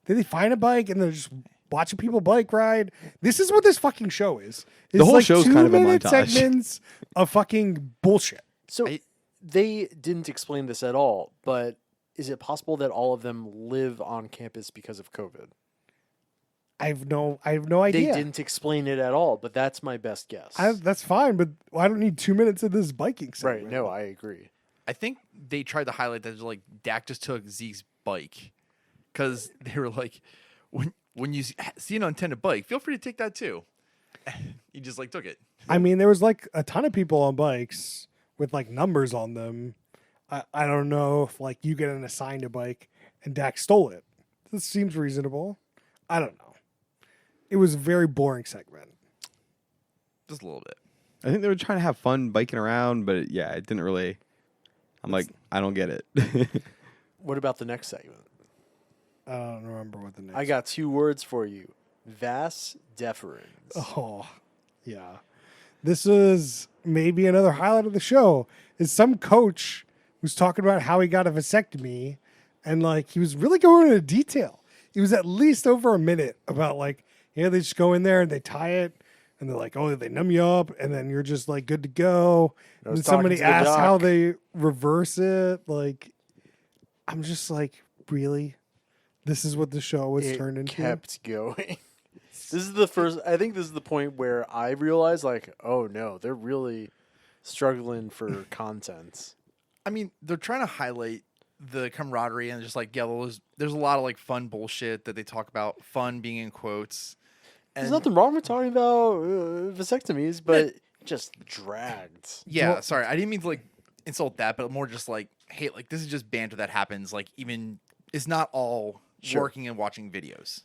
[SPEAKER 1] They find a bike and they're just watching people bike ride. This is what this fucking show is. It's
[SPEAKER 3] whole
[SPEAKER 1] like
[SPEAKER 3] show's kind of a
[SPEAKER 1] 2-minute
[SPEAKER 3] montage.
[SPEAKER 1] segments of fucking bullshit.
[SPEAKER 4] So
[SPEAKER 2] I-
[SPEAKER 4] they didn't explain this at all, but is it possible that all of them live on campus because of COVID?
[SPEAKER 1] I have no idea.
[SPEAKER 4] They didn't explain it at all, but that's my best guess.
[SPEAKER 1] That's fine, but I don't need 2 minutes of this biking segment.
[SPEAKER 4] Right, no, I agree.
[SPEAKER 2] I think they tried to highlight that like Dak just took Zeke's bike because they were like, when you see an untended bike, feel free to take that too. He just like took it.
[SPEAKER 1] I mean, there was like a ton of people on bikes with like numbers on them. I don't know if like you get an assigned a bike and Dak stole it. This seems reasonable. I don't know. It was a very boring segment.
[SPEAKER 2] Just a little bit.
[SPEAKER 3] I think they were trying to have fun biking around, but yeah, it didn't really. I'm like, I don't get it.
[SPEAKER 4] What about the next segment?
[SPEAKER 1] I don't remember what the next.
[SPEAKER 4] I got 2 words for you. Vas deferens.
[SPEAKER 1] Oh, yeah. This is maybe another highlight of the show. Is some coach was talking about how he got a vasectomy, and like he was really going into detail. It was at least over a minute about like, yeah, they just go in there and they tie it, and they're like, oh, they numb you up, and then you're just like good to go.
[SPEAKER 4] I
[SPEAKER 1] And
[SPEAKER 4] was
[SPEAKER 1] then somebody
[SPEAKER 4] talking to the
[SPEAKER 1] asks how
[SPEAKER 4] doc.
[SPEAKER 1] they reverse it. Like, I'm just like, really? This is what the show was
[SPEAKER 4] It
[SPEAKER 1] turned into?
[SPEAKER 4] kept going. This is the first. I think this is the point where I realized, like, oh no, they're really struggling for content.
[SPEAKER 2] I mean, they're trying to highlight the camaraderie and just like, yeah, there's a lot of like fun bullshit that they talk about, fun being in quotes. And
[SPEAKER 4] There's nothing wrong with talking about vasectomies, but just dragged.
[SPEAKER 2] yeah, sorry, I didn't mean to like insult that, but more just like, hey, like this is just banter that happens. Like even it's not all
[SPEAKER 4] Sure.
[SPEAKER 2] working and watching videos.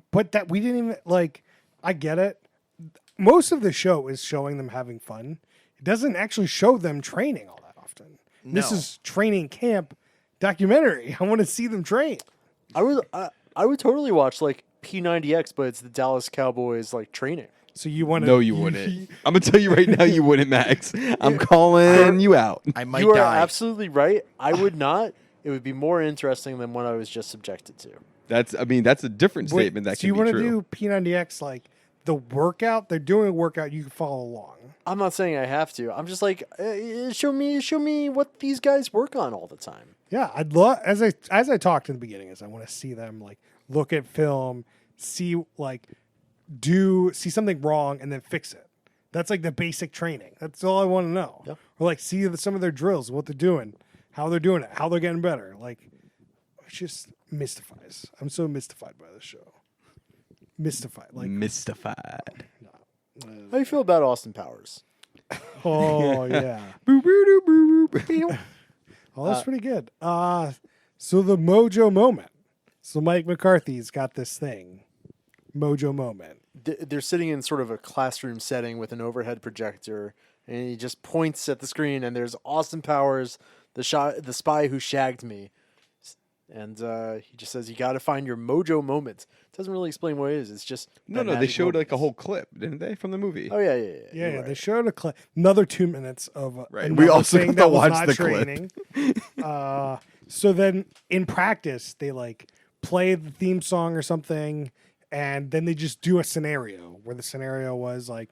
[SPEAKER 1] But that we didn't even like. I get it. Most of the show is showing them having fun. It doesn't actually show them training all that often. This
[SPEAKER 2] No.
[SPEAKER 1] is training camp documentary. I want to see them train.
[SPEAKER 4] I would totally watch like P90X, but it's the Dallas Cowboys like training.
[SPEAKER 1] So you want to?
[SPEAKER 3] No, you wouldn't. I'm gonna tell you right now, you wouldn't, Max. I'm calling you out.
[SPEAKER 2] I might
[SPEAKER 4] You are
[SPEAKER 2] die.
[SPEAKER 4] absolutely right. I would not. It would be more interesting than what I was just subjected to.
[SPEAKER 3] That's a different statement that
[SPEAKER 1] so you
[SPEAKER 3] can be
[SPEAKER 1] want to
[SPEAKER 3] true.
[SPEAKER 1] do P90X like the workout? They're doing a workout. You can follow along.
[SPEAKER 4] I'm not saying I have to. I'm just like, show me what these guys work on all the time.
[SPEAKER 1] Yeah, I'd love as I talked in the beginning is I want to see them like look at film, see see something wrong and then fix it. That's like the basic training. That's all I want to know.
[SPEAKER 4] Yep.
[SPEAKER 1] Or like see some of their drills, what they're doing, how they're doing it, how they're getting better. Like it just mystifies. I'm so mystified by this show. Mystified. Like
[SPEAKER 3] Mystified.
[SPEAKER 4] How do you feel about Austin Powers?
[SPEAKER 1] oh yeah.
[SPEAKER 3] Boo, boo, boo, boo, boo.
[SPEAKER 1] Oh, that's pretty good. So the Mojo moment. So Mike McCarthy's got this thing. Mojo moment.
[SPEAKER 4] They're sitting in sort of a classroom setting with an overhead projector, and he just points at the screen, and there's Austin Powers, the spy who shagged me. And he just says, you got to find your mojo moment. Doesn't really explain what it is. It's just
[SPEAKER 3] No,
[SPEAKER 4] that
[SPEAKER 3] they
[SPEAKER 4] magic
[SPEAKER 3] showed like a
[SPEAKER 4] moment.
[SPEAKER 3] who clip, didn't they, from the movie?
[SPEAKER 4] Oh yeah.
[SPEAKER 1] Yeah,
[SPEAKER 4] You're
[SPEAKER 1] yeah.
[SPEAKER 4] right.
[SPEAKER 1] They showed a clip. Another 2 minutes of
[SPEAKER 3] Right.
[SPEAKER 1] another
[SPEAKER 3] We also
[SPEAKER 1] thing
[SPEAKER 3] got
[SPEAKER 1] that
[SPEAKER 3] to
[SPEAKER 1] was
[SPEAKER 3] watch
[SPEAKER 1] not
[SPEAKER 3] the clip.
[SPEAKER 1] training. So then in practice, they like play the theme song or something, and then they just do a scenario where the scenario was like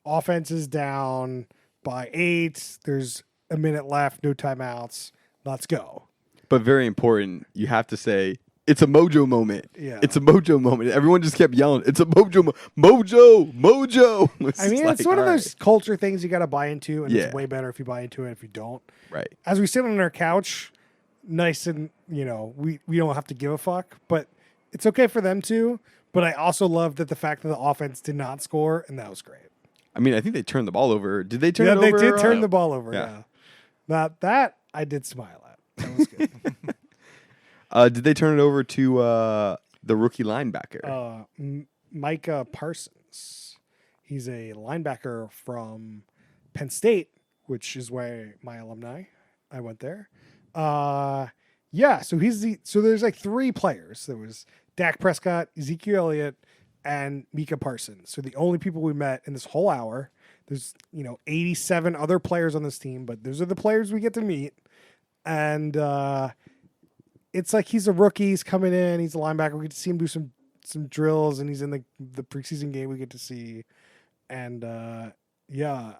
[SPEAKER 1] offense is down by 8. There's a minute left, no timeouts. Let's go.
[SPEAKER 3] But very important, you have to say it's a Mojo moment.
[SPEAKER 1] Yeah.
[SPEAKER 3] It's a Mojo moment. Everyone just kept yelling, it's a Mojo, Mojo.
[SPEAKER 1] I mean, it's one of those culture things you got to buy into, and
[SPEAKER 3] Yeah.
[SPEAKER 1] it's way better if you buy into it if you don't.
[SPEAKER 3] Right.
[SPEAKER 1] As we sit on our couch, nice and, we don't have to give a fuck, but it's okay for them to. But I also love that the fact that the offense did not score, and that was great.
[SPEAKER 3] I mean, I think they turned the ball over. Did they turn
[SPEAKER 1] Yeah,
[SPEAKER 3] it
[SPEAKER 1] they
[SPEAKER 3] over?
[SPEAKER 1] did turn the ball over.
[SPEAKER 3] yeah.
[SPEAKER 1] Yeah. That I did smile at. That was good.
[SPEAKER 3] Did they turn it over to the rookie linebacker?
[SPEAKER 1] Micah Parsons. He's a linebacker from Penn State, which is where my alumni. I went there. Yeah, so there's like three players. There was Dak Prescott, Ezekiel Elliott, and Micah Parsons. So the only people we met in this whole hour. There's 87 other players on this team, but those are the players we get to meet. And it's like he's a rookie. He's coming in. He's a linebacker. We get to see him do some drills, and he's in the preseason game we get to see. And yeah,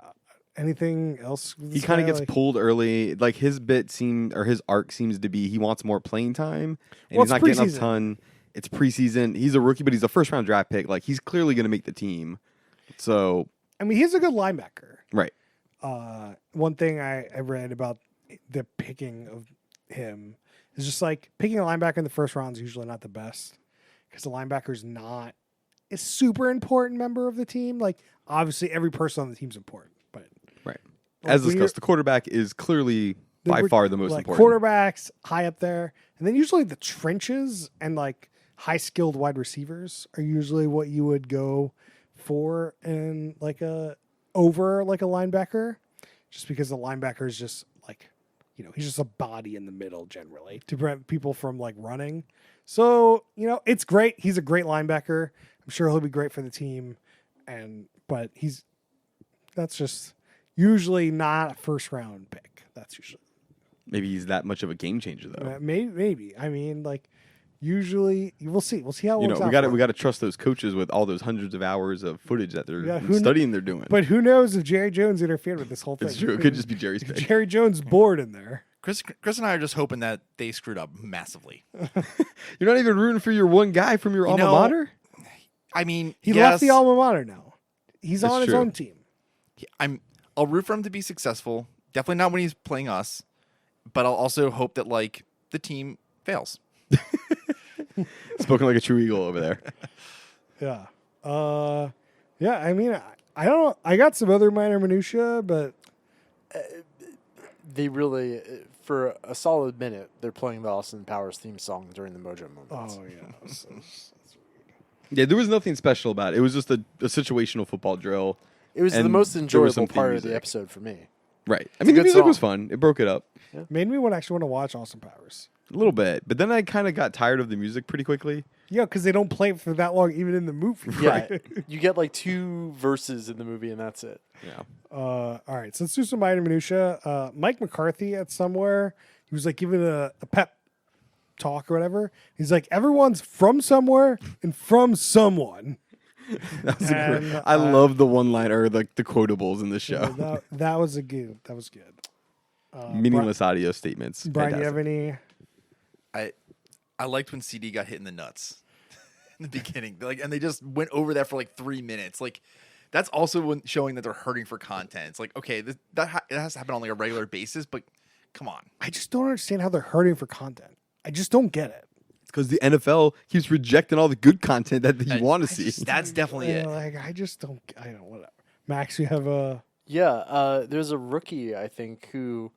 [SPEAKER 1] anything else? with
[SPEAKER 3] He
[SPEAKER 1] this
[SPEAKER 3] kind of
[SPEAKER 1] guy?
[SPEAKER 3] gets
[SPEAKER 1] Like,
[SPEAKER 3] pulled early. Like his his arc seems to be he wants more playing time, and
[SPEAKER 1] Well,
[SPEAKER 3] he's not
[SPEAKER 1] it's
[SPEAKER 3] getting a
[SPEAKER 1] preseason.
[SPEAKER 3] ton. It's preseason. He's a rookie, but he's a first round draft pick. Like he's clearly going to make the team. So
[SPEAKER 1] I mean, he's a good linebacker.
[SPEAKER 3] right,
[SPEAKER 1] One thing I read about the picking of him is just like picking a linebacker in the first round is usually not the best because the linebacker is not a super important member of the team. Like obviously every person on the team's important, but
[SPEAKER 3] right.
[SPEAKER 1] like,
[SPEAKER 3] As
[SPEAKER 1] when you're-
[SPEAKER 3] discussed, the quarterback is clearly by
[SPEAKER 1] we're-
[SPEAKER 3] far the most
[SPEAKER 1] like,
[SPEAKER 3] important.
[SPEAKER 1] quarterbacks high up there, and then usually the trenches and like high skilled wide receivers are usually what you would go for in like a linebacker, just because the linebacker is just like he's just a body in the middle generally to prevent people from like running. So it's great. He's a great linebacker. I'm sure he'll be great for the team, but that's just usually not a first round pick. That's usually.
[SPEAKER 3] Maybe he's that much of a game changer, though.
[SPEAKER 1] Maybe. I mean, like, usually we'll see. We'll see how it works out.
[SPEAKER 3] We got to trust those coaches with all those hundreds of hours of footage that they're
[SPEAKER 1] Yeah, who
[SPEAKER 3] studying. They're doing.
[SPEAKER 1] But who knows if Jerry Jones interfered with this whole thing?
[SPEAKER 3] it's true. It could just be Jerry's pick.
[SPEAKER 1] Jerry Jones bored in there.
[SPEAKER 2] Chris and I are just hoping that they screwed up massively.
[SPEAKER 3] You're not even rooting for your one guy from your alma
[SPEAKER 2] know,
[SPEAKER 3] mater.
[SPEAKER 2] I mean,
[SPEAKER 1] He
[SPEAKER 2] yes,
[SPEAKER 1] left the alma mater now. He's
[SPEAKER 3] That's
[SPEAKER 1] on his
[SPEAKER 3] true.
[SPEAKER 1] own team.
[SPEAKER 2] I'll root for him to be successful. Definitely not when he's playing us, but I'll also hope that like the team fails.
[SPEAKER 3] Spoken like a true eagle over there.
[SPEAKER 1] Yeah. Yeah. I mean, I don't know. I got some other minor minutia, but
[SPEAKER 4] They really, for a solid minute, they're playing the Austin Powers theme song during the Mojo moments.
[SPEAKER 1] oh yeah.
[SPEAKER 3] Yeah, there was nothing special about it. It was just a situational football drill.
[SPEAKER 4] It was the
[SPEAKER 3] And
[SPEAKER 4] most
[SPEAKER 3] there was
[SPEAKER 4] enjoyable
[SPEAKER 3] some theme
[SPEAKER 4] part of the
[SPEAKER 3] music.
[SPEAKER 4] episode for me.
[SPEAKER 3] Right. I mean,
[SPEAKER 4] a
[SPEAKER 3] the
[SPEAKER 4] good
[SPEAKER 3] music was
[SPEAKER 4] song.
[SPEAKER 3] fun. It broke it up
[SPEAKER 1] Made me actually want to watch Austin Powers.
[SPEAKER 3] a little bit, but then I kind of got tired of the music pretty quickly.
[SPEAKER 1] Yeah, because they don't play it for that long, even in the movie.
[SPEAKER 4] Yeah, you get like 2 verses in the movie, and that's it.
[SPEAKER 3] Yeah.
[SPEAKER 1] All right, so let's do some minor minutia. Mike McCarthy at somewhere, he was like giving a pep talk or whatever. He's like, everyone's from somewhere and from someone.
[SPEAKER 3] That was
[SPEAKER 1] And,
[SPEAKER 3] I love the one liner, or the quotables in the show.
[SPEAKER 1] That was good. That was good.
[SPEAKER 3] Meaningless audio statements.
[SPEAKER 1] Brian, do you have
[SPEAKER 3] Fantastic.
[SPEAKER 1] any?
[SPEAKER 2] I liked when CD got hit in the nuts in the beginning, like, and they just went over that for like 3 minutes. Like, that's also showing that they're hurting for content. It's like, okay, it has to happen on like a regular basis, but come on.
[SPEAKER 1] I just don't understand how they're hurting for content. I just don't get it.
[SPEAKER 3] Because the NFL keeps rejecting all the good content that you want to see.
[SPEAKER 2] That's definitely it.
[SPEAKER 1] Like, I just don't. I don't. Whatever. Max, you have a.
[SPEAKER 4] Yeah, there's a rookie, I think, who,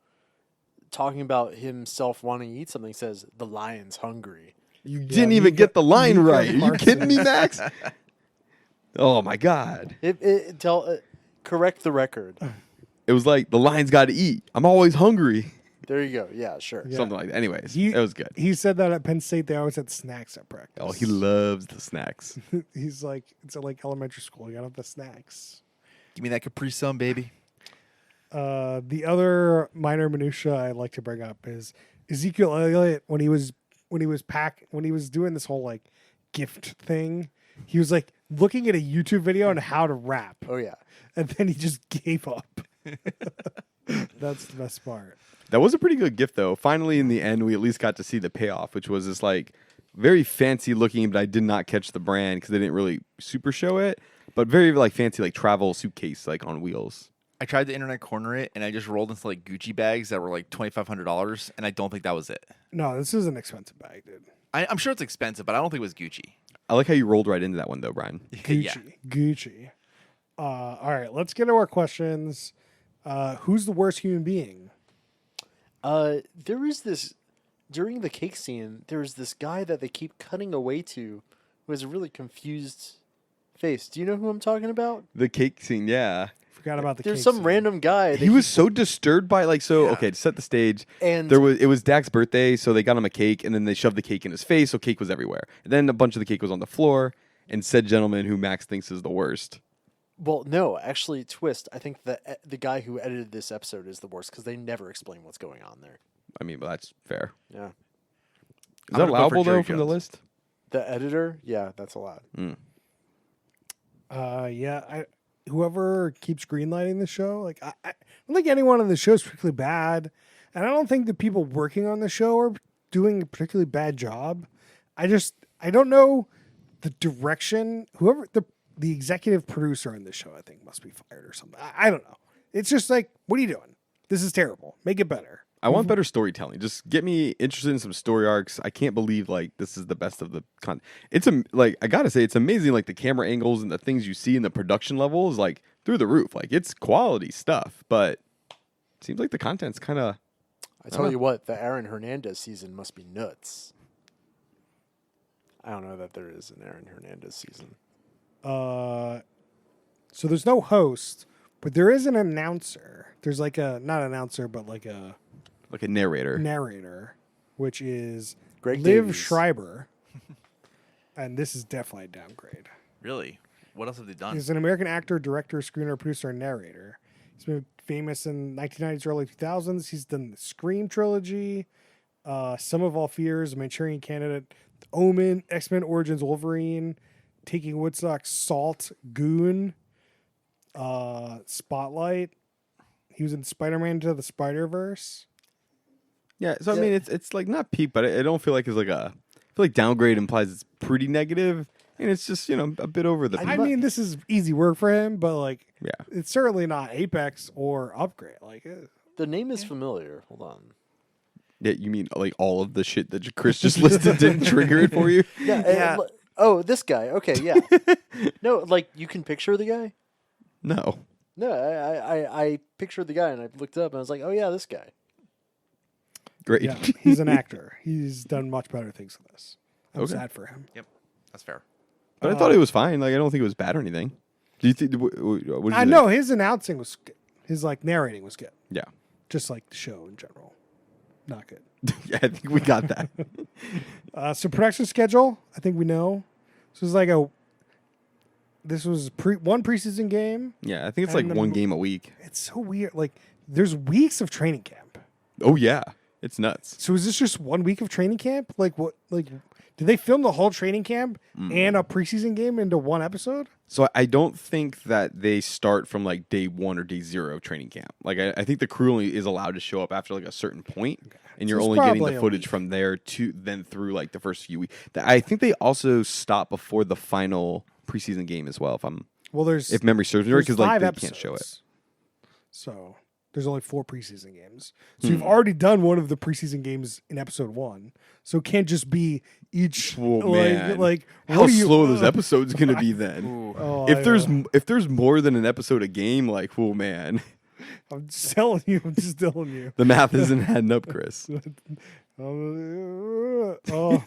[SPEAKER 4] talking about himself wanting to eat something, says, the lion's hungry.
[SPEAKER 3] You didn't even get the line
[SPEAKER 1] Mika
[SPEAKER 3] right. Are you kidding me,
[SPEAKER 1] Parsons.
[SPEAKER 3] Max? Oh my God!
[SPEAKER 4] Correct the record.
[SPEAKER 3] It was like the lion's got to eat. I'm always hungry.
[SPEAKER 4] There you go. Yeah, sure.
[SPEAKER 1] Yeah.
[SPEAKER 3] Something like that. Anyways,
[SPEAKER 1] He-
[SPEAKER 3] it was good.
[SPEAKER 1] He said that at Penn State they always had snacks at practice.
[SPEAKER 3] Oh, he loves the snacks.
[SPEAKER 1] He's like, it's like elementary school. You gotta have the snacks.
[SPEAKER 2] Give me that Capri Sun, baby.
[SPEAKER 1] The other minor minutia I'd like to bring up is Ezekiel Elliott when he was doing this whole like gift thing. He was like looking at a YouTube video on how to rap,
[SPEAKER 4] Oh, yeah.
[SPEAKER 1] and then he just gave up. That's the best part.
[SPEAKER 3] That was a pretty good gift, though. Finally, in the end, we at least got to see the payoff, which was this like very fancy looking, but I did not catch the brand because they didn't really super show it. But very like fancy, like travel suitcase, like on wheels.
[SPEAKER 2] I tried to internet corner it, and I just rolled into like Gucci bags that were like $2,500, and I don't think that was it.
[SPEAKER 1] No, this is an expensive bag, dude.
[SPEAKER 2] I'm sure it's expensive, but I don't think it was Gucci.
[SPEAKER 3] I like how you rolled right into that one though, Brian.
[SPEAKER 1] Gucci.
[SPEAKER 2] Yeah.
[SPEAKER 1] Gucci. All right, let's get to our questions. Who's the worst human being?
[SPEAKER 4] There is this during the cake scene. There's this guy that they keep cutting away to, who has a really confused face. Do you know who I'm talking about?
[SPEAKER 3] The cake scene, yeah.
[SPEAKER 1] Forgot about the
[SPEAKER 4] There's
[SPEAKER 1] cake
[SPEAKER 4] some
[SPEAKER 1] scene.
[SPEAKER 4] random guy.
[SPEAKER 3] He was so disturbed by okay, to set the stage.
[SPEAKER 4] And-
[SPEAKER 3] it was Dak's birthday, so they got him a cake and then they shoved the cake in his face, so cake was everywhere. And then a bunch of the cake was on the floor, and said gentleman who Max thinks is the worst.
[SPEAKER 4] Well, no, actually, twist. I think the guy who edited this episode is the worst because they never explain what's going on there.
[SPEAKER 3] I mean, well, that's fair.
[SPEAKER 4] Yeah,
[SPEAKER 3] Is
[SPEAKER 2] I'm
[SPEAKER 3] that
[SPEAKER 2] gonna go for
[SPEAKER 3] allowable though
[SPEAKER 2] Jerry
[SPEAKER 3] from the
[SPEAKER 2] Jones.
[SPEAKER 3] list?
[SPEAKER 4] the editor. Yeah, that's allowed.
[SPEAKER 1] Yeah, whoever keeps greenlighting the show, like I don't think anyone on the show is particularly bad, and I don't think the people working on the show are doing a particularly bad job. I don't know the direction. Whoever the executive producer on the show, I think, must be fired or something. I don't know. It's just like, what are you doing? This is terrible. Make it better.
[SPEAKER 3] I want better storytelling. Just get me interested in some story arcs. I can't believe like this is the best of the content. It's like I gotta say, it's amazing. Like the camera angles and the things you see in the production level is like through the roof. Like it's quality stuff, but it seems like the content's kind of.
[SPEAKER 4] I tell you what, the Aaron Hernandez season must be nuts. I don't know that there is an Aaron Hernandez season.
[SPEAKER 1] So there's no host, but there is an announcer. There's like not announcer, but like a
[SPEAKER 3] narrator.
[SPEAKER 1] narrator, which is
[SPEAKER 4] Greg
[SPEAKER 1] Liv
[SPEAKER 4] Davies.
[SPEAKER 1] Schreiber. And this is definitely a downgrade.
[SPEAKER 2] Really? What else have they done?
[SPEAKER 1] He's an American actor, director, screenwriter, producer, and narrator. He's been famous in 1990s, early 2000s. He's done the Scream trilogy, Sum of All Fears, Manchurian Candidate, Omen, X-Men Origins Wolverine, Taking Woodstock, Salt, Goon, Spotlight. He was in Spider-Man Into the Spider-Verse.
[SPEAKER 3] Yeah, so I mean, it's like not peak, but I don't feel like it's like I feel like downgrade implies it's pretty negative, and it's just a bit over the.
[SPEAKER 1] I mean, this is easy work for him, but like,
[SPEAKER 3] Yeah.
[SPEAKER 1] it's certainly not Apex or Upgrade. Like,
[SPEAKER 4] The name is familiar. Hold on.
[SPEAKER 3] Yeah, you mean like all of the shit that Chris just listed didn't trigger it for you?
[SPEAKER 4] Yeah.
[SPEAKER 2] Yeah.
[SPEAKER 4] Oh, this guy. Okay, yeah. No, like you can picture the guy.
[SPEAKER 3] No.
[SPEAKER 4] No, I pictured the guy and I looked up and I was like, oh yeah, this guy.
[SPEAKER 3] Great.
[SPEAKER 1] yeah, he's an actor. He's done much better things than this. I'm
[SPEAKER 3] Okay.
[SPEAKER 1] sad for him.
[SPEAKER 2] Yep, that's fair.
[SPEAKER 3] But I thought it was fine. Like I don't think it was bad or anything. Do you think? What did you
[SPEAKER 1] I
[SPEAKER 3] think?
[SPEAKER 1] know his announcing was good. His like narrating was good.
[SPEAKER 3] Yeah.
[SPEAKER 1] Just like the show in general, not good.
[SPEAKER 3] Yeah, I think we got that.
[SPEAKER 1] So production schedule, I think we know. This was like this was one preseason game.
[SPEAKER 3] Yeah, I think it's like
[SPEAKER 1] And the
[SPEAKER 3] one
[SPEAKER 1] mo-
[SPEAKER 3] game a week.
[SPEAKER 1] It's so weird. Like there's weeks of training camp.
[SPEAKER 3] Oh yeah, it's nuts.
[SPEAKER 1] So is this just 1 week of training camp? Like what? Like did they film the whole training camp and a preseason game into one episode?
[SPEAKER 3] So I don't think that they start from like day 1 or day 0 of training camp. Like I think the crew only is allowed to show up after like a certain point, and you're
[SPEAKER 1] So it's
[SPEAKER 3] only getting
[SPEAKER 1] probably
[SPEAKER 3] the
[SPEAKER 1] a
[SPEAKER 3] footage
[SPEAKER 1] week.
[SPEAKER 3] from there to then through like the first few weeks. I think they also stop before the final preseason game as well.
[SPEAKER 1] Well,
[SPEAKER 3] If memory serves me right,
[SPEAKER 1] there's
[SPEAKER 3] because like
[SPEAKER 1] 5
[SPEAKER 3] they
[SPEAKER 1] episodes.
[SPEAKER 3] can't show it.
[SPEAKER 1] So there's only 4 preseason games. So you've already done one of the preseason games in episode 1. So it can't just be each
[SPEAKER 3] Oh, man.
[SPEAKER 1] like
[SPEAKER 3] How
[SPEAKER 1] what do you-
[SPEAKER 3] slow are those episodes going to be then?
[SPEAKER 1] Oh, I
[SPEAKER 3] If there's more than an episode a game, like, oh man,
[SPEAKER 1] I'm just telling you. I'm just telling you.
[SPEAKER 3] the math isn't adding up, Chris.
[SPEAKER 1] Oh.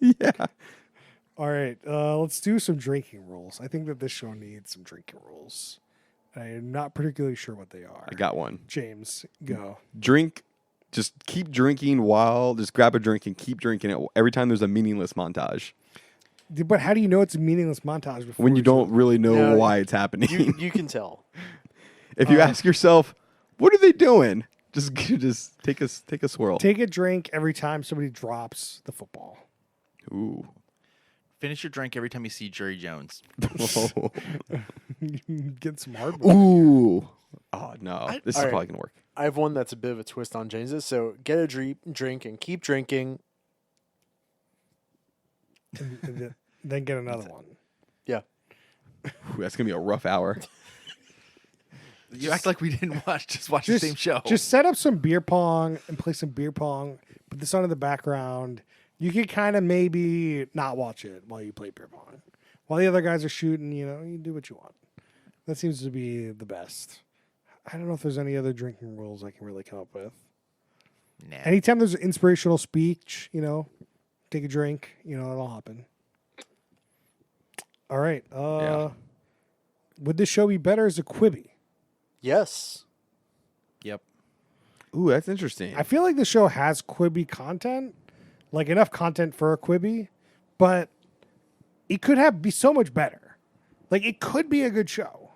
[SPEAKER 3] Yeah.
[SPEAKER 1] All right, let's do some drinking rules. I think that this show needs some drinking rules. I am not particularly sure what they are.
[SPEAKER 3] I got one.
[SPEAKER 1] James, go.
[SPEAKER 3] Drink. Just keep drinking just grab a drink and keep drinking it every time there's a meaningless montage.
[SPEAKER 1] But how do you know it's a meaningless montage before
[SPEAKER 3] When you
[SPEAKER 1] it's
[SPEAKER 3] don't really know
[SPEAKER 4] No,
[SPEAKER 3] why it's happening.
[SPEAKER 4] You can tell.
[SPEAKER 3] If you ask yourself, what are they doing? Just take a swirl.
[SPEAKER 1] take a drink every time somebody drops the football?
[SPEAKER 3] Ooh.
[SPEAKER 2] Finish your drink every time you see Jerry Jones.
[SPEAKER 1] Get some hard.
[SPEAKER 3] Ooh. Oh no. This is
[SPEAKER 4] All right.
[SPEAKER 3] probably gonna work.
[SPEAKER 4] I have one that's a bit of a twist on James's. So get a drink and keep drinking.
[SPEAKER 1] and then get another one.
[SPEAKER 4] Yeah.
[SPEAKER 3] Ooh, that's gonna be a rough hour.
[SPEAKER 2] You act like we didn't watch the same show.
[SPEAKER 1] Just set up some beer pong and play some beer pong. Put this on in the background. You can kind of maybe not watch it while you play beer pong. While the other guys are shooting, you do what you want. That seems to be the best. I don't know if there's any other drinking rules I can really come up with.
[SPEAKER 2] Nah.
[SPEAKER 1] Anytime there's an inspirational speech, take a drink, it'll happen. All right.
[SPEAKER 3] Yeah.
[SPEAKER 1] Would this show be better as a Quibi?
[SPEAKER 4] Yes.
[SPEAKER 2] Yep.
[SPEAKER 3] Ooh, that's interesting.
[SPEAKER 1] I feel like the show has Quibi content, like enough content for a Quibi, but it could be so much better. Like it could be a good show,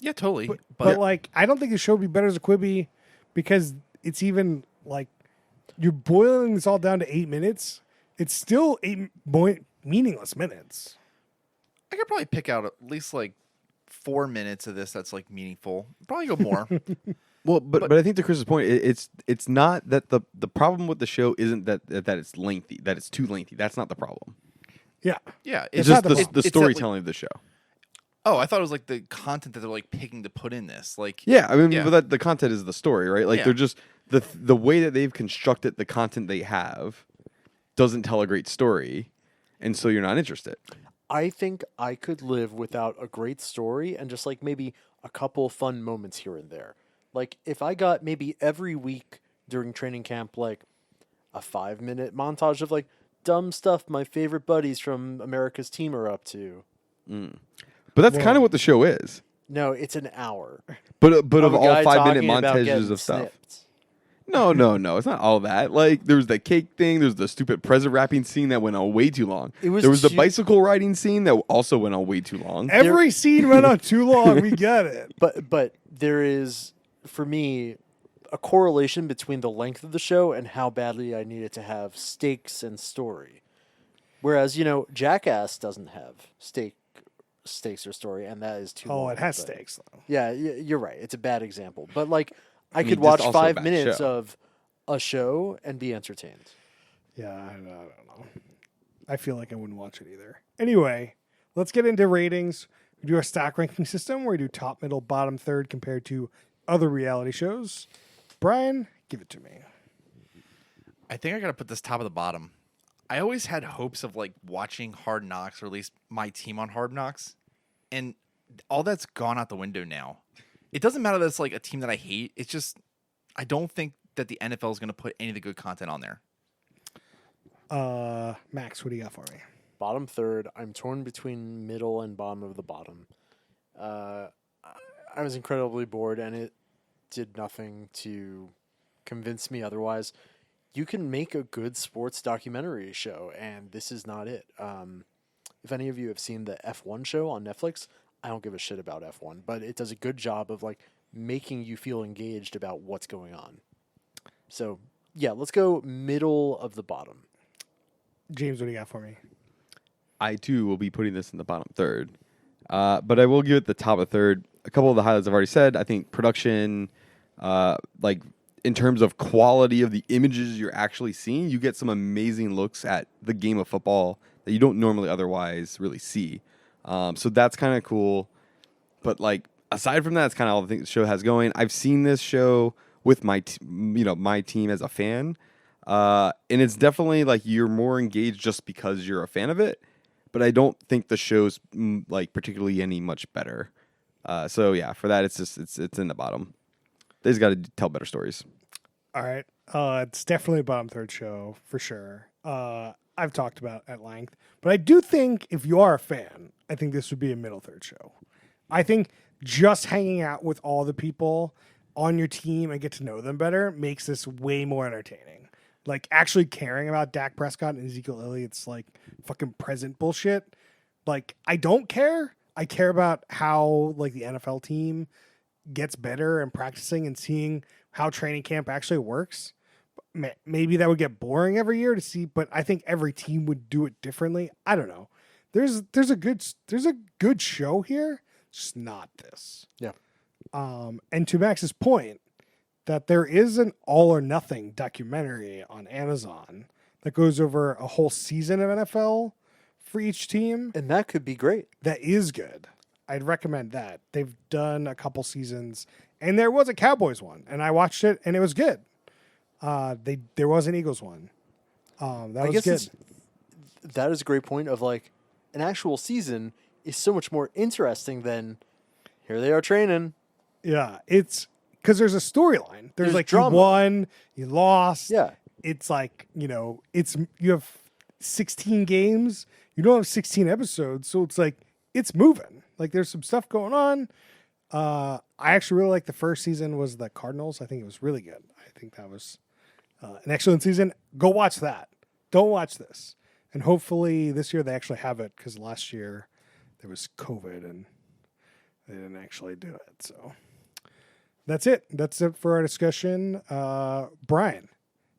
[SPEAKER 2] Yeah, totally.
[SPEAKER 1] but like I don't think the show would be better as a Quibi because it's even like you're boiling this all down to 8 minutes. It's still 8 meaningless minutes.
[SPEAKER 2] I could probably pick out at least like 4 minutes of this that's like meaningful. Probably go more.
[SPEAKER 3] Well, but I think to Chris's point, it's not that the problem with the show isn't that it's lengthy, that it's too lengthy. That's not the problem.
[SPEAKER 1] Yeah.
[SPEAKER 2] Yeah,
[SPEAKER 3] It's
[SPEAKER 1] not
[SPEAKER 3] just
[SPEAKER 1] the
[SPEAKER 3] the
[SPEAKER 1] problem.
[SPEAKER 2] It's that,
[SPEAKER 3] storytelling of the show.
[SPEAKER 2] Oh, I thought it was like the content that they're like picking to put in this. Like,
[SPEAKER 3] Yeah, I mean,
[SPEAKER 2] Yeah.
[SPEAKER 3] but that the content is the story, right? Like
[SPEAKER 2] Yeah.
[SPEAKER 3] they're just the way that they've constructed the content they have doesn't tell a great story, and so you're not interested.
[SPEAKER 4] I think I could live without a great story and just like maybe a couple fun moments here and there. Like if I got maybe every week during training camp like a 5-minute montage of like dumb stuff my favorite buddies from America's team are up to.
[SPEAKER 3] But that's kind of what the show is.
[SPEAKER 4] No, it's an hour.
[SPEAKER 3] But of
[SPEAKER 4] a
[SPEAKER 3] all
[SPEAKER 4] guy
[SPEAKER 3] 5-minute
[SPEAKER 4] talking about
[SPEAKER 3] montages
[SPEAKER 4] getting
[SPEAKER 3] of stuff.
[SPEAKER 4] snipped.
[SPEAKER 3] No, it's not all that. Like there's the cake thing, there's the stupid present wrapping scene that went on way too long.
[SPEAKER 4] It was
[SPEAKER 3] there was the
[SPEAKER 4] too-
[SPEAKER 3] bicycle riding scene that also went on way too long.
[SPEAKER 1] Every scene went on too long. We get it.
[SPEAKER 4] But there is, for me, a correlation between the length of the show and how badly I need it to have stakes and story. Whereas, Jackass doesn't have stakes or story, and that is too long.
[SPEAKER 1] Oh, it has
[SPEAKER 4] but-
[SPEAKER 1] stakes though.
[SPEAKER 4] Yeah, you're right. It's a bad example. But, like, I
[SPEAKER 3] mean,
[SPEAKER 4] could
[SPEAKER 3] it's
[SPEAKER 4] watch
[SPEAKER 3] also a
[SPEAKER 4] 5
[SPEAKER 3] bad
[SPEAKER 4] minutes
[SPEAKER 3] show.
[SPEAKER 4] of a show and be entertained.
[SPEAKER 1] Yeah, I don't know. I feel like I wouldn't watch it either. Anyway, let's get into ratings. We do our stock ranking system where we do top, middle, bottom, third compared to other reality shows. Brian, give it to me.
[SPEAKER 2] I think I gotta put this top of the bottom. I always had hopes of like watching Hard Knocks, or at least my team on Hard Knocks, and all that's gone out the window now. It doesn't matter that it's like a team that I hate. It's just I don't think that the NFL is gonna put any of the good content on there.
[SPEAKER 1] Max, what do you got for me?
[SPEAKER 4] Bottom third, I'm torn between middle and bottom of the bottom. I was incredibly bored, and it did nothing to convince me otherwise. You can make a good sports documentary show, and this is not it. If any of you have seen the F1 show on Netflix, I don't give a shit about F1, but it does a good job of like making you feel engaged about what's going on. So yeah, let's go middle of the bottom.
[SPEAKER 1] James, what do you got for me?
[SPEAKER 3] I too will be putting this in the bottom third, but I will give it the top of third. A couple of the highlights I've already said. I think production, like in terms of quality of the images you're actually seeing, you get some amazing looks at the game of football that you don't normally otherwise really see. So that's kind of cool. But like aside from that, it's kind of all the things the show has going. I've seen this show with my my team as a fan, and it's definitely like you're more engaged just because you're a fan of it. But I don't think the show's like particularly any much better. So yeah, for that it's in the bottom. They just got to tell better stories.
[SPEAKER 1] All right. It's definitely a bottom third show for sure. I've talked about at length, but I do think if you are a fan, I think this would be a middle third show. I think just hanging out with all the people on your team and get to know them better makes this way more entertaining. Like actually caring about Dak Prescott and Ezekiel Elliott's like fucking present bullshit. Like I don't care. I care about how like the NFL team gets better and practicing and seeing how training camp actually works. Maybe that would get boring every year to see, but I think every team would do it differently. I don't know. There's a good show here, just not this.
[SPEAKER 4] Yeah.
[SPEAKER 1] And to Max's point, that there is an All or Nothing documentary on Amazon that goes over a whole season of NFL for each team.
[SPEAKER 4] And that could be great.
[SPEAKER 1] That is good. I'd recommend that. They've done a couple seasons, and there was a Cowboys one, and I watched it, and it was good. There was an Eagles one. That was good.
[SPEAKER 4] That is a great point of like an actual season is so much more interesting than here they are training.
[SPEAKER 1] Yeah, it's because there's a storyline. There's like
[SPEAKER 4] drama.
[SPEAKER 1] you won, you lost.
[SPEAKER 4] Yeah.
[SPEAKER 1] It's like, you have 16 games. You don't have 16 episodes, so it's like it's moving. Like there's some stuff going on. I actually really like the first season was the Cardinals. I think it was really good. I think that was an excellent season. Go watch that. Don't watch this. And hopefully this year they actually have it because last year there was COVID and they didn't actually do it. So that's it. That's it for our discussion. Brian,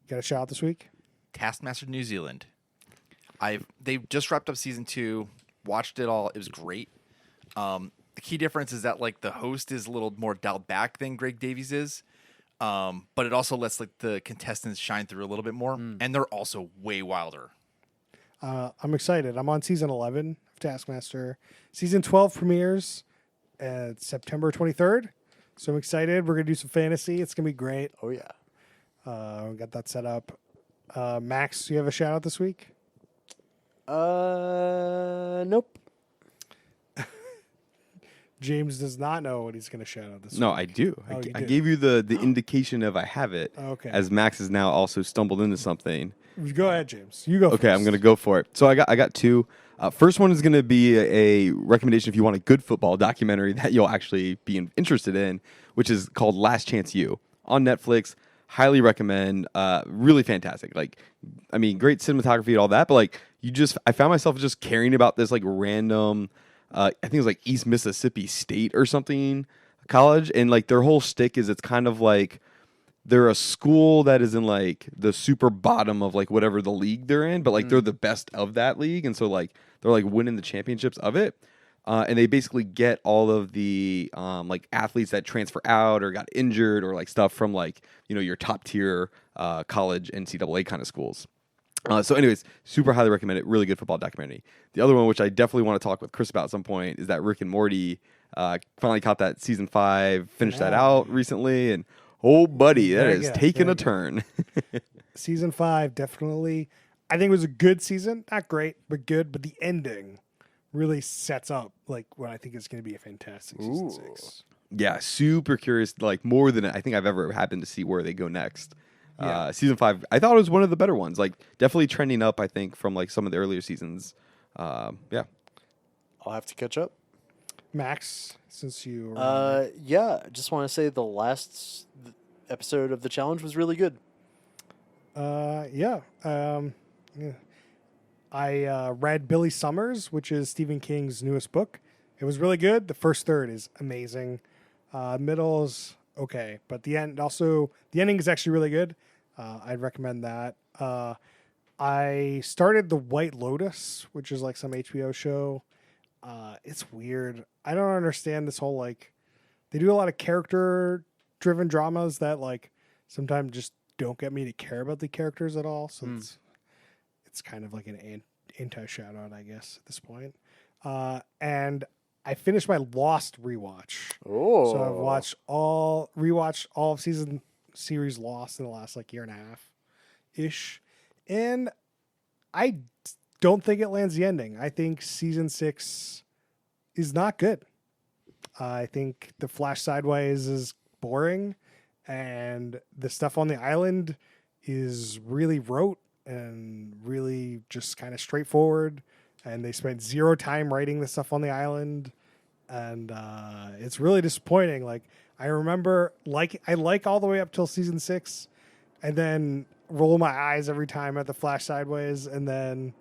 [SPEAKER 1] got a shout out this week?
[SPEAKER 2] Taskmaster New Zealand. They just wrapped up season 2. Watched it all. It was great. The key difference is that like the host is a little more dialed back than Greg Davies is, but it also lets like the contestants shine through a little bit more, and they're also way wilder.
[SPEAKER 1] I'm excited. I'm on season 11 of Taskmaster. Season 12 premieres September 23rd. So I'm excited. We're going to do some fantasy. It's going to be great.
[SPEAKER 4] Oh yeah.
[SPEAKER 1] We got that set up. Max, you have a shout out this week?
[SPEAKER 4] Nope.
[SPEAKER 1] James does not know what he's going to shout out this week.
[SPEAKER 3] No, I do.
[SPEAKER 1] Oh, you
[SPEAKER 3] I
[SPEAKER 1] do.
[SPEAKER 3] gave you the indication of I have it.
[SPEAKER 1] Okay.
[SPEAKER 3] As Max has now also stumbled into something.
[SPEAKER 1] Go ahead, James. You go
[SPEAKER 3] Okay,
[SPEAKER 1] first.
[SPEAKER 3] I'm going to go for it. So I got two. First one is going to be a recommendation if you want a good football documentary that you'll actually be interested in, which is called Last Chance U on Netflix. Highly recommend. Really fantastic. Like, I mean, great cinematography and all that, but like, I found myself just caring about this like random. I think it was like East Mississippi State or something college, and like their whole shtick is it's kind of like they're a school that is in like the super bottom of like whatever the league they're in, but like they're the best of that league, and so like they're like winning the championships of it, and they basically get all of the like athletes that transfer out or got injured or like stuff from like your top tier college NCAA kind of schools. So anyways, super highly recommend it. Really good football documentary. The other one, which I definitely want to talk with Chris about at some point, is that Rick and Morty. Finally caught that season 5, finished that out recently, and oh, buddy, that
[SPEAKER 1] Very
[SPEAKER 3] is
[SPEAKER 1] good,
[SPEAKER 3] taking
[SPEAKER 1] very
[SPEAKER 3] a
[SPEAKER 1] good.
[SPEAKER 3] turn.
[SPEAKER 1] Season 5, definitely. I think it was a good season. Not great, but good. But the ending really sets up like what I think is going to be a fantastic season 6.
[SPEAKER 3] Yeah, super curious. Like more than I think I've ever happened to see where they go next.
[SPEAKER 1] Yeah.
[SPEAKER 3] Season 5, I thought it was one of the better ones. Like definitely trending up. I think from like some of the earlier seasons. Yeah.
[SPEAKER 4] I'll have to catch up.
[SPEAKER 1] Max, since you
[SPEAKER 4] Yeah, I just want to say the last episode of the challenge was really good.
[SPEAKER 1] yeah. I read Billy Summers, which is Stephen King's newest book. It was really good. The first third is amazing. Middle is okay, but the ending is actually really good. I'd recommend that. I started The White Lotus, which is like some HBO show. It's weird. I don't understand this whole like they do a lot of character driven dramas that like sometimes just don't get me to care about the characters at all. So it's kind of like an anti shout out, I guess, at this point. And I finished my Lost rewatch.
[SPEAKER 4] Oh,
[SPEAKER 1] So I've rewatched all of series Lost in the last like year and a half ish. And I don't think it lands the ending. I think season 6 is not good. I think the Flash Sideways is boring, and the stuff on the island is really rote and really just kind of straightforward. And they spent zero time writing the stuff on the island, and it's really disappointing. Like I remember, I like all the way up till season 6, and then roll my eyes every time at the Flash Sideways, and then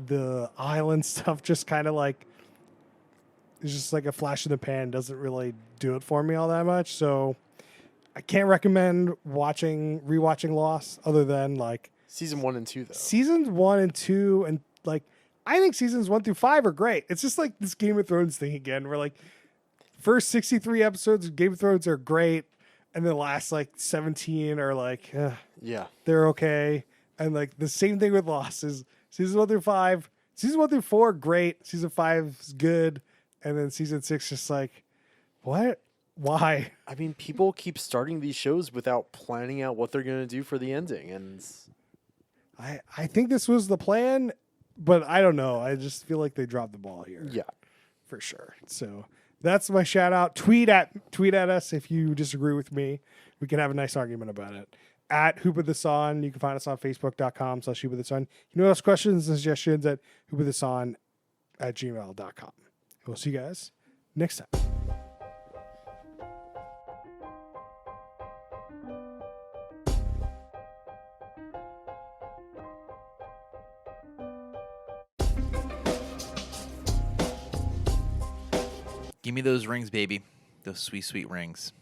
[SPEAKER 1] the island stuff just kind of like it's just like a flash in the pan, doesn't really do it for me all that much. So I can't recommend rewatching Lost other than like
[SPEAKER 4] season 1 and 2 though.
[SPEAKER 1] seasons 1 and 2, and like I think seasons 1 through 5 are great. It's just like this Game of Thrones thing again, where like first 63 episodes of Game of Thrones are great, and the last like 17 are like
[SPEAKER 4] Yeah,
[SPEAKER 1] they're okay. And like the same thing with losses. Season 1 through 5, season 1 through 4, great. Season 5 is good, and then season 6 just like, what? Why?
[SPEAKER 4] I mean, people keep starting these shows without planning out what they're going to do for the ending, and
[SPEAKER 1] I think this was the plan, but I don't know. I just feel like they dropped the ball here.
[SPEAKER 4] yeah.
[SPEAKER 1] For sure. So that's my shout out. Tweet at us if you disagree with me. We can have a nice argument about it. At Hoop of the Sun. You can find us on Facebook.com/Hoop of the Sun. You know, ask questions and suggestions at hoopofthesun@gmail.com. We'll see you guys next time.
[SPEAKER 2] Give me those rings, baby. Those sweet, sweet rings.